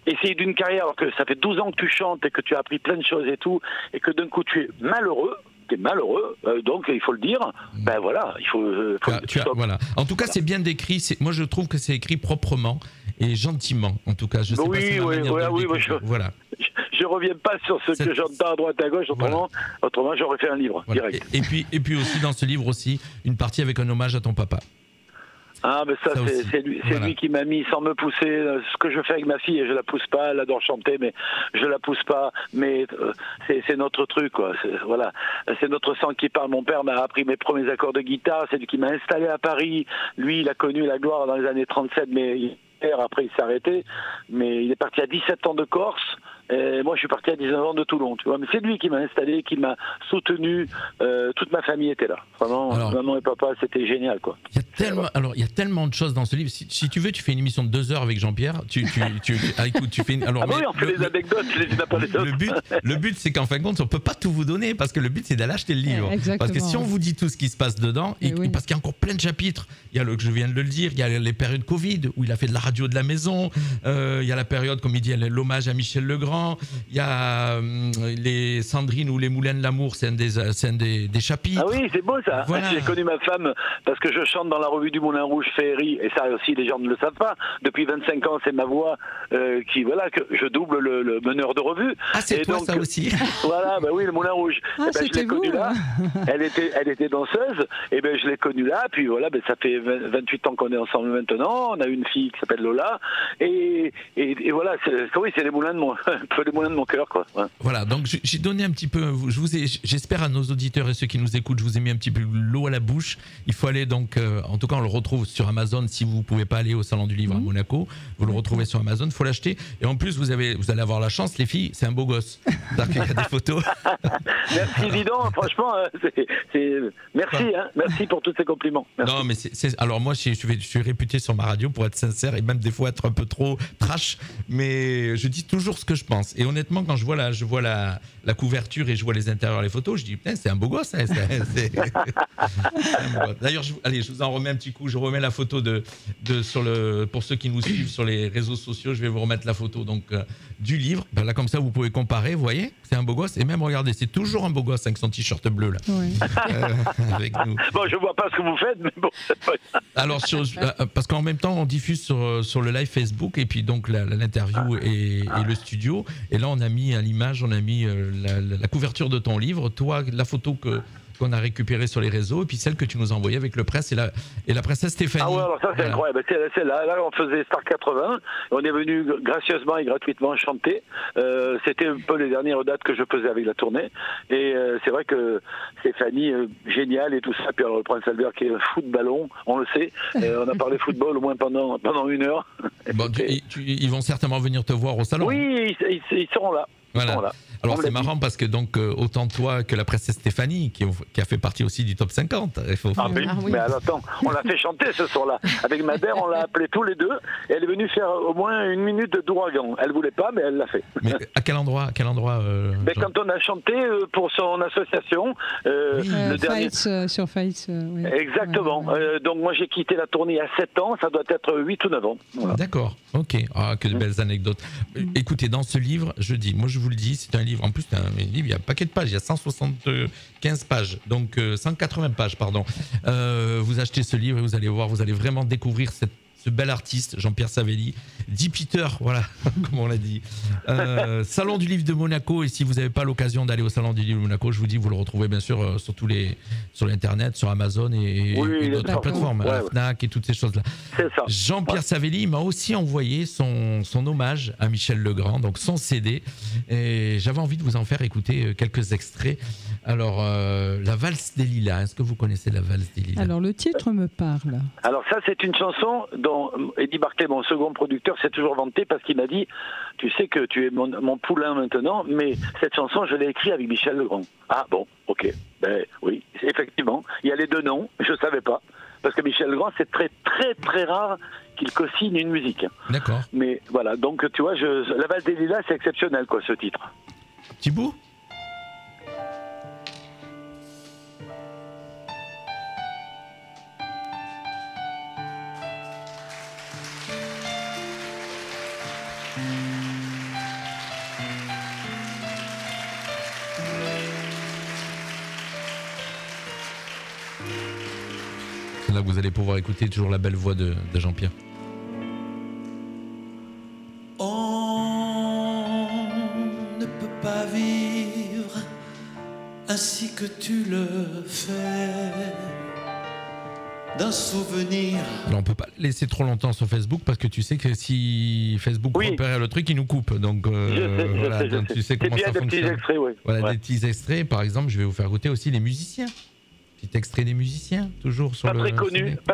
Essayer d'une carrière alors que ça fait 12 ans que tu chantes et que tu as appris plein de choses et tout, et que d'un coup tu es malheureux, donc il faut le dire, ben voilà, il faut voilà. En tout cas, c'est bien décrit, moi je trouve que c'est écrit proprement et gentiment, en tout cas. Je sais pas si voilà. Je reviens pas sur ce que j'entends à droite à gauche, autrement j'aurais fait un livre, direct. Et puis aussi dans ce livre aussi, une partie avec un hommage à ton papa. Ah, mais ça c'est lui qui m'a mis sans me pousser. Ce que je fais avec ma fille, et je la pousse pas, elle adore chanter, mais je la pousse pas. Mais c'est notre truc, quoi. Voilà, c'est notre sang qui parle. Mon père m'a appris mes premiers accords de guitare. C'est lui qui m'a installé à Paris. Lui, il a connu la gloire dans les années 37, mais après il s'est arrêté. Mais il est parti à 17 ans de Corse. Et moi, je suis parti à 19 ans de Toulon, tu vois. Mais c'est lui qui m'a installé, qui m'a soutenu. Toute ma famille était là. Vraiment, maman et papa, c'était génial, quoi. Il y a tellement de choses dans ce livre. Si tu veux, tu fais une émission de 2 heures avec Jean-Pierre. Écoute, tu fais. Alors, oui, on fait des anecdotes. Je les ai pas les autres. Le but, c'est qu'en fin de compte, on peut pas tout vous donner parce que le but, c'est d'aller acheter le livre. Parce que si on vous dit tout ce qui se passe dedans, parce qu'il y a encore plein de chapitres. Il y a je viens de le dire. Il y a les périodes Covid où il a fait de la radio de la maison. Il y a la période, comme il dit, l'hommage à Michel Legrand. Il y a les Sandrine ou les Moulins de l'amour, c'est un des chapitres. Ah oui, c'est beau ça. Voilà. J'ai connu ma femme parce que je chante dans la revue du Moulin Rouge Féerie, et ça aussi les gens ne le savent pas. Depuis 25 ans, c'est ma voix que je double le meneur de revue. Ah, c'est toi ça aussi. Voilà, bah oui, le Moulin Rouge. Je l'ai connue là. Elle était danseuse, et ben je l'ai connue là. Puis voilà, ça fait 28 ans qu'on est ensemble maintenant. On a une fille qui s'appelle Lola, et voilà, c'est les moulins de mon cœur, quoi. Ouais. Voilà, donc j'ai donné un petit peu, j'espère à nos auditeurs et ceux qui nous écoutent, je vous ai mis un petit peu l'eau à la bouche. Il faut aller donc, en tout cas on le retrouve sur Amazon si vous ne pouvez pas aller au Salon du Livre à Monaco, vous le retrouvez sur Amazon, il faut l'acheter. Et en plus vous allez avoir la chance, les filles, c'est un beau gosse. Il y a des photos. Merci Didon, franchement, merci pour tous ces compliments. Merci. Non mais alors moi je suis réputé sur ma radio pour être sincère et même des fois être un peu trop trash, mais je dis toujours ce que je pense. Et honnêtement, quand je vois la couverture et je vois les intérieurs, les photos, je dis putain, c'est un beau gosse. D'ailleurs, je vous en remets un petit coup. Je remets la photo pour ceux qui nous suivent sur les réseaux sociaux. Je vais vous remettre la photo du livre. Là, comme ça, vous pouvez comparer. Vous voyez, c'est un beau gosse. Et même, regardez, c'est toujours un beau gosse avec son t-shirt bleu là. Oui. Avec nous. Bon, je vois pas ce que vous faites, mais bon. Alors, parce qu'en même temps, on diffuse sur le live Facebook et puis donc l'interview et le studio. Et là, on a mis à l'image, la couverture de ton livre, toi, la photo qu'on a récupérée sur les réseaux, et puis celle que tu nous as envoyée avec le presse et la princesse Stéphanie. Ah ouais, alors ça c'est incroyable. C'est là, on faisait Star 80, on est venu gracieusement et gratuitement chanter. C'était un peu les dernières dates que je faisais avec la tournée, et c'est vrai que Stéphanie, géniale et tout ça. Puis alors le prince Albert qui est un fou de ballon, on le sait. On a parlé football au moins pendant 1 heure. Bon, ils vont certainement venir te voir au salon. Oui, ils seront là. Voilà. Alors c'est marrant parce que donc autant toi que la princesse Stéphanie qui a fait partie aussi du top 50. Mais attends, on l'a fait chanter ce soir-là. Avec ma mère, on l'a appelée tous les deux. Et elle est venue faire au moins 1 minute d'ouragan. Elle voulait pas, mais elle l'a fait. Mais à quel endroit quand on a chanté pour son association, le dernier sur Faïs. Oui. Exactement. Donc moi j'ai quitté la tournée à 7 ans. Ça doit être 8 ou 9 ans. Voilà. D'accord. Ok. Ah, que de belles anecdotes. Écoutez, dans ce livre, moi je vous le dis, c'est un livre. En plus, c'est un livre, il y a un paquet de pages, il y a 175 pages, donc 180 pages, pardon. Vous achetez ce livre et vous allez voir, vous allez vraiment découvrir ce bel artiste, Jean-Pierre Savelli, dit Peter, voilà, comme on l'a dit. Salon du Livre de Monaco, et si vous n'avez pas l'occasion d'aller au Salon du Livre de Monaco, je vous dis, vous le retrouvez bien sûr sur l'internet, sur Amazon et d'autres plateformes, la Fnac et toutes ces choses-là. C'est ça. Jean-Pierre Savelli m'a aussi envoyé son hommage à Michel Legrand, donc son CD, et j'avais envie de vous en faire écouter quelques extraits. Alors, la valse des lilas, est-ce que vous connaissez la valse des lilas? Alors, le titre me parle. Alors ça, c'est une chanson dont Eddie Barclay, mon second producteur, s'est toujours vanté parce qu'il m'a dit, tu sais que tu es mon poulain maintenant, mais cette chanson, je l'ai écrite avec Michel Legrand. Ah bon, ok. Ben oui, effectivement, il y a les deux noms, je ne savais pas. Parce que Michel Legrand, c'est très très très rare qu'il co-signe une musique. D'accord. Mais voilà, donc tu vois, la valse des lilas, c'est exceptionnel, quoi, ce titre. Petit bout. Là, vous allez pouvoir écouter toujours la belle voix de Jean-Pierre. On ne peut pas vivre ainsi que tu le fais, d'un souvenir. Alors on peut pas laisser trop longtemps sur Facebook parce que tu sais que si Facebook repère le truc, il nous coupe. Donc voilà, donc tu sais comment ça fonctionne. Des petits extraits, des petits extraits. Par exemple, je vais vous faire goûter aussi les musiciens. Petit extrait des musiciens, toujours sur pas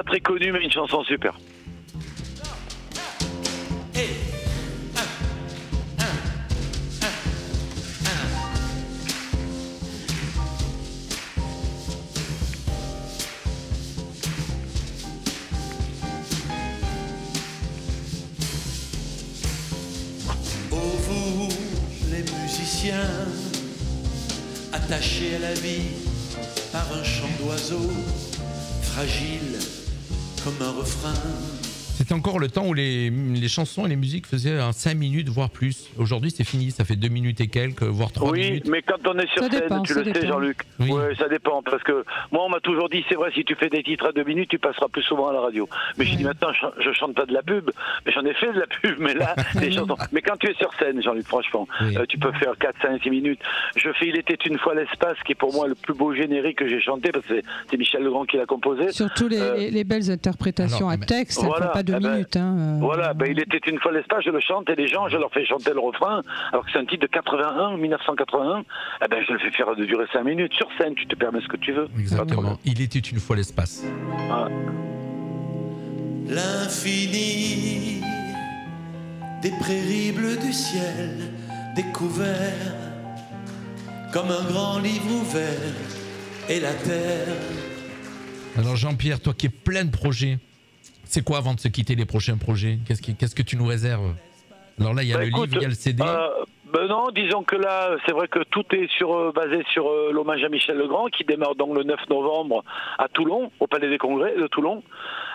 très connu, mais une chanson super. musicien, attaché à la vie par un chant d'oiseau, fragile comme un refrain. C'était encore le temps où les chansons et les musiques faisaient 5 minutes, voire plus. Aujourd'hui, c'est fini, ça fait 2 minutes et quelques, voire 3 minutes. Oui, mais quand on est sur scène, tu le sais, Jean-Luc. Oui. Ouais, ça dépend, parce que moi, on m'a toujours dit, c'est vrai, si tu fais des titres à 2 minutes, tu passeras plus souvent à la radio. Mais je dis maintenant, je chante pas de la pub, mais j'en ai fait de la pub, mais là, des chansons. Mais quand tu es sur scène, Jean-Luc, franchement, tu peux faire 4, 5, 6 minutes. Je fais Il était une fois l'espace, qui est pour moi le plus beau générique que j'ai chanté, parce que c'est Michel Legrand qui l'a composé. Surtout les belles interprétations à texte, elles ne font pas 2 minutes. Voilà, Il était une fois l'espace, je le chante, et les gens, je leur fais chanter le refrain, alors que c'est un titre de 1981, je le fais faire de durer 5 minutes. Sur scène, tu te permets ce que tu veux. Exactement. Il était une fois l'espace. Ah. L'infini des prairies bleues du ciel découvert comme un grand livre ouvert et la terre. Alors Jean-Pierre, toi qui es plein de projets, c'est quoi avant de se quitter les prochains projets ? Qu'est-ce que tu nous réserves ? Alors là, il y a le livre, il y a le CD. Non, disons que là, c'est vrai que tout est basé sur l'hommage à Michel Legrand, qui démarre donc le 9 novembre à Toulon, au Palais des Congrès de Toulon,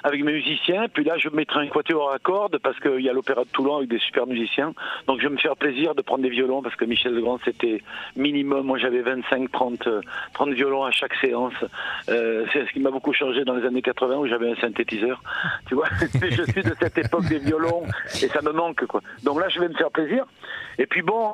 avec mes musiciens. Puis là, je mettrai un quatuor à cordes, parce qu'il y a l'Opéra de Toulon avec des super musiciens. Donc je vais me faire plaisir de prendre des violons, parce que Michel Legrand, c'était minimum. Moi, j'avais 25-30 violons à chaque séance. C'est ce qui m'a beaucoup changé dans les années 80, où j'avais un synthétiseur. Tu vois, je suis de cette époque des violons, et ça me manque, quoi. Donc là, je vais me faire plaisir. Et puis bon,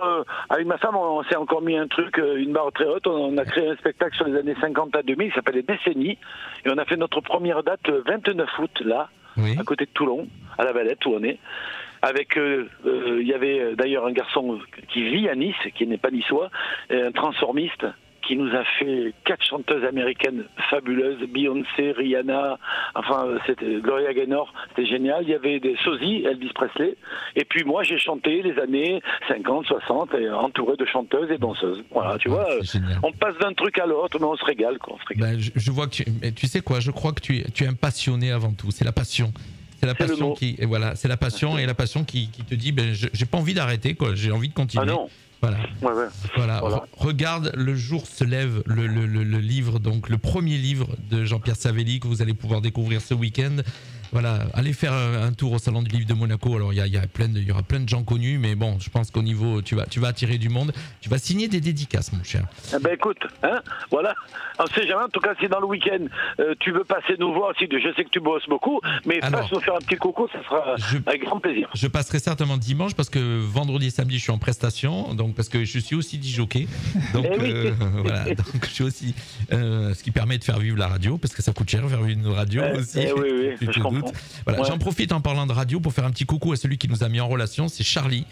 avec ma femme, on s'est encore mis un truc, une barre très haute. On a créé un spectacle sur les années 50 à 2000, qui s'appelle Les Décennies. Et on a fait notre première date le 29 août, là, à côté de Toulon, à la Valette, où on est. Avec, il y avait d'ailleurs un garçon qui vit à Nice, qui n'est pas niçois, un transformiste, qui nous a fait 4 chanteuses américaines fabuleuses, Beyoncé, Rihanna, enfin c'était Gloria Gaynor, c'était génial. Il y avait des sosies, Elvis Presley, et puis moi j'ai chanté les années 50, 60, entouré de chanteuses et danseuses. Voilà, tu vois, on passe d'un truc à l'autre, mais on se régale, quoi. On se régale. Je vois que tu sais quoi, je crois que tu es un passionné avant tout, c'est la passion. C'est la passion et voilà, c'est la passion et la passion qui te dit, j'ai pas envie d'arrêter, quoi, j'ai envie de continuer. Ah non. Voilà. Voilà. Regarde, le jour se lève, le livre, donc le premier livre de Jean-Pierre Savelli que vous allez pouvoir découvrir ce week-end. Voilà, allez faire un tour au Salon du Livre de Monaco. Alors il y aura plein de gens connus, mais bon, je pense qu'au niveau, tu vas attirer du monde. Tu vas signer des dédicaces, mon cher. Écoute, voilà. On sait jamais. En tout cas, si dans le week-end tu veux passer nous voir, si je sais que tu bosses beaucoup, mais passe nous faire un petit coucou, ça sera avec grand plaisir. Je passerai certainement dimanche parce que vendredi et samedi je suis en prestation, donc parce que je suis aussi disjockey. Donc voilà, donc je suis aussi ce qui permet de faire vivre la radio, parce que ça coûte cher faire vivre une radio aussi. Oui, je comprends. Voilà, j'en profite en parlant de radio pour faire un petit coucou à celui qui nous a mis en relation, c'est Charlie.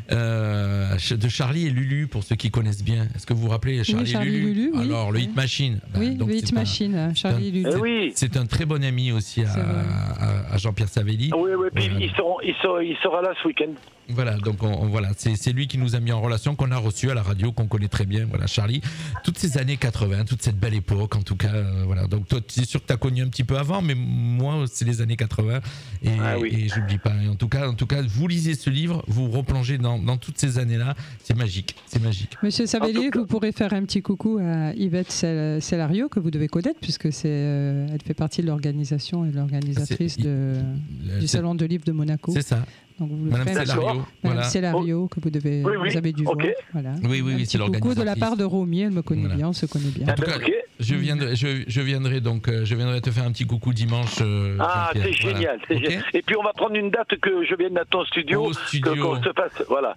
De Charlie et Lulu, pour ceux qui connaissent bien. Est-ce que vous vous rappelez Charlie et Lulu, oui. Alors le Hit Machine. Donc le Hit Machine, Charlie et Lulu. C'est un très bon ami aussi à Jean-Pierre Savelli. Oui, puis il sera là ce week-end. Voilà, donc voilà, c'est lui qui nous a mis en relation, qu'on a reçu à la radio, qu'on connaît très bien. Voilà, Charlie, toutes ces années 80, toute cette belle époque, en tout cas, voilà. Donc toi, c'est sûr que tu as connu un petit peu avant, mais moi, c'est les années 80 et j'oublie pas. Et en tout cas, vous lisez ce livre, vous replongez dans toutes ces années-là, c'est magique, c'est magique. Monsieur Savelli, vous pourrez faire un petit coucou à Yvette Cellario, que vous devez connaître, puisque elle fait partie de l'organisation et de l'organisatrice du Salon de Livre de Monaco. C'est ça. Donc vous Madame Cellario, Madame Cellario, que vous avez dû voir. Voilà. Oui, c'est l'organisatrice. Beaucoup de la part de Romy, elle me connaît bien, on se connaît bien. En tout cas, je viendrai te faire un petit coucou dimanche. C'est génial, c'est génial. Et puis on va prendre une date que je vienne à ton studio, qu'on se fasse, voilà.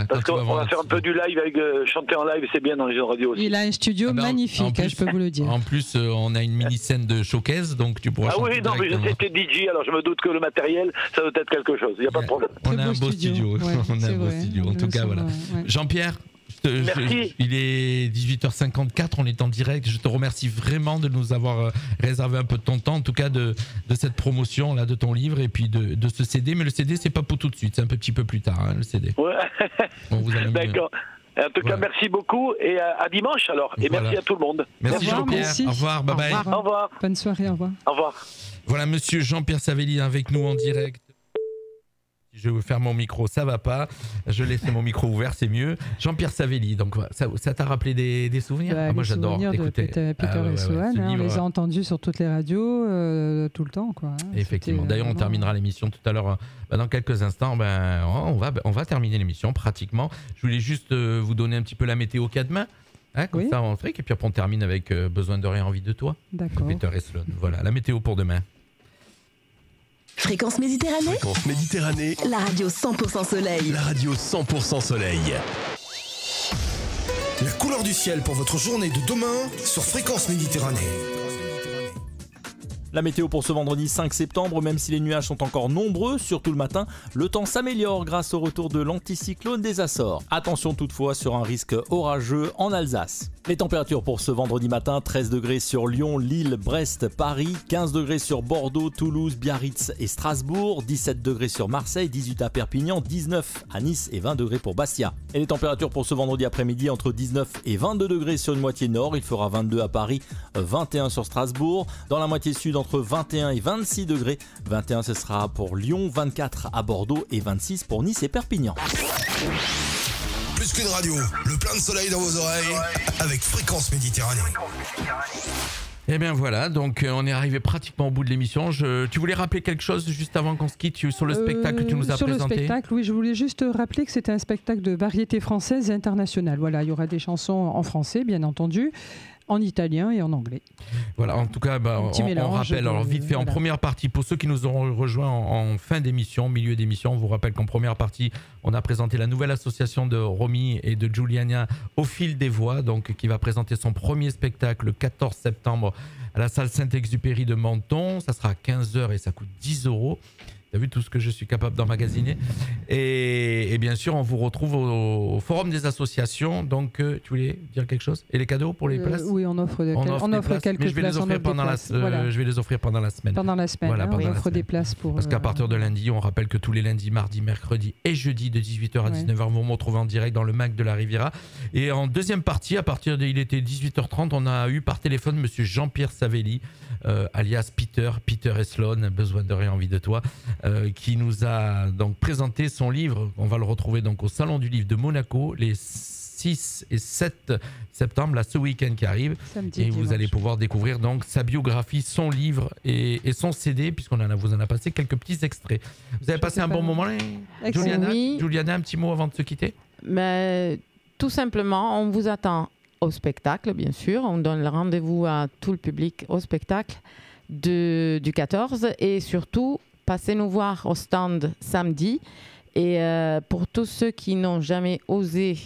Parce qu'on va faire un peu du live avec chanter en live, c'est bien dans les radios aussi. Il a un studio magnifique, je peux vous le dire. En plus, on a une mini scène de showcase, donc tu pourras. Ah oui, non, mais j'étais DJ, alors je me doute que le matériel, ça doit être quelque chose. Il n'y a pas de problème. On a un beau studio. On a un beau studio. En tout cas, voilà. Jean-Pierre. Merci. Il est 18h54, on est en direct. Je te remercie vraiment de nous avoir réservé un peu de ton temps, en tout cas de cette promotion là, de ton livre et puis de ce CD. Mais le CD, c'est pas pour tout de suite, c'est un petit peu plus tard, le CD. Ouais. D'accord. En tout cas, merci beaucoup et à dimanche alors. Et merci à tout le monde. Merci Jean-Pierre. Au revoir, bye bye. Au revoir. Bonne soirée, au revoir. Au revoir. Voilà, monsieur Jean-Pierre Savelli avec nous en direct. Je ferme mon micro, ça va pas. Je laisse mon micro ouvert, c'est mieux. Jean-Pierre Savelli, donc ça t'a rappelé des souvenirs? Moi, j'adore écouter. Peter et Sloan, on les a entendus sur toutes les radios tout le temps, quoi. Effectivement. D'ailleurs, on terminera l'émission tout à l'heure. Dans quelques instants, on va terminer l'émission pratiquement. Je voulais juste vous donner un petit peu la météo qu'il y a demain. Comme ça, on fric. Et puis après, on termine avec Besoin de rien, envie de toi. D'accord. Peter et Sloan. Voilà, la météo pour demain. Fréquence Méditerranée. Fréquence Méditerranée. La radio 100% soleil. La radio 100% soleil. La couleur du ciel pour votre journée de demain sur Fréquence Méditerranée. La météo pour ce vendredi 5 septembre, même si les nuages sont encore nombreux, surtout le matin, le temps s'améliore grâce au retour de l'anticyclone des Açores. Attention toutefois sur un risque orageux en Alsace. Les températures pour ce vendredi matin, 13 degrés sur Lyon, Lille, Brest, Paris, 15 degrés sur Bordeaux, Toulouse, Biarritz et Strasbourg, 17 degrés sur Marseille, 18 à Perpignan, 19 à Nice et 20 degrés pour Bastia. Et les températures pour ce vendredi après-midi, entre 19 et 22 degrés sur une moitié nord, il fera 22 à Paris, 21 sur Strasbourg, dans la moitié sud entre 21 et 26 degrés, 21 ce sera pour Lyon, 24 à Bordeaux et 26 pour Nice et Perpignan. Plus qu'une radio, le plein de soleil dans vos oreilles avec Fréquence Méditerranée. Et bien voilà, donc on est arrivé pratiquement au bout de l'émission. Tu voulais rappeler quelque chose juste avant qu'on se quitte sur le spectacle que tu nous as présenté? Sur le spectacle, oui, je voulais juste rappeler que c'était un spectacle de variété française et internationale. Voilà, il y aura des chansons en français, bien entendu, en italien et en anglais. Voilà, en tout cas, on rappelle, alors vite fait, en première partie, pour ceux qui nous auront rejoints en fin d'émission, milieu d'émission, on vous rappelle qu'en première partie, on a présenté la nouvelle association de Romy et de Giuliana Au Fil des Voix, donc qui va présenter son premier spectacle le 14 septembre à la salle Saint-Exupéry de Menton. Ça sera à 15h et ça coûte 10 €. T'as vu tout ce que je suis capable d'emmagasiner. Et bien sûr, on vous retrouve au Forum des associations. Donc, tu voulais dire quelque chose? Et les cadeaux pour les places? Oui, on offre quelques mais je vais places. Les offrir je vais les offrir pendant la semaine. Pendant la semaine, voilà, on offre des places pour... Parce qu'à partir de lundi, on rappelle que tous les lundis, mardis, mercredis et jeudis de 18h à 19h, vous me retrouvez en direct dans le MAC de la Riviera. Et en deuxième partie, il était 18h30, on a eu par téléphone monsieur Jean-Pierre Savelli, alias Peter et Sloan, Besoin de rien, envie de toi, qui nous a donc présenté son livre. On va le retrouver donc au Salon du Livre de Monaco les 6 et 7 septembre, là, ce week-end qui arrive. Samedi, et vous dimanche. allez pouvoir découvrir donc sa biographie, son livre et son CD, puisqu'on vous en a passé quelques petits extraits. Vous avez passé un bon moment, Giuliana? Oui. Giuliana, un petit mot avant de se quitter? Mais, tout simplement, on vous attend au spectacle, bien sûr. On donne le rendez-vous à tout le public au spectacle du 14. Et surtout, passez nous voir au stand samedi. Et pour tous ceux qui n'ont jamais osé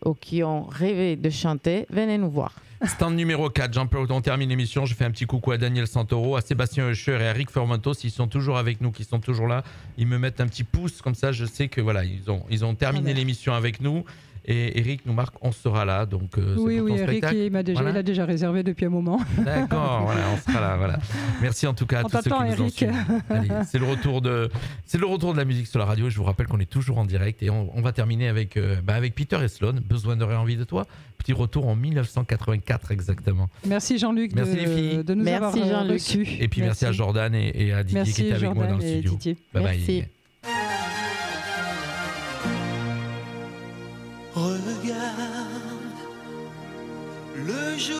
ou qui ont rêvé de chanter, venez nous voir. Stand numéro 4, Jean-Pierre, on termine l'émission. Je fais un petit coucou à Daniel Santoro, à Sébastien Heuscher et à Eric Formentos. Ils sont toujours avec nous, qui sont toujours là. Ils me mettent un petit pouce, comme ça je sais que voilà, ils ont terminé l'émission avec nous. Et Eric nous marque, on sera là. Donc, oui, pour ton Eric, spectacle. il a déjà réservé depuis un moment. D'accord, voilà, on sera là. Voilà. Merci en tout cas à tous ceux qui nous ont suivis. Allez, c'est le retour de la musique sur la radio. Je vous rappelle qu'on est toujours en direct et on va terminer avec Peter et Sloan, Besoin de rien, envie de toi. Petit retour en 1984 exactement. Merci Jean-Luc de nous avoir reçus. Et puis merci à Jordan et à Didier qui étaient avec moi dans le studio. Didier. Bye Merci. bye. Regarde le jour.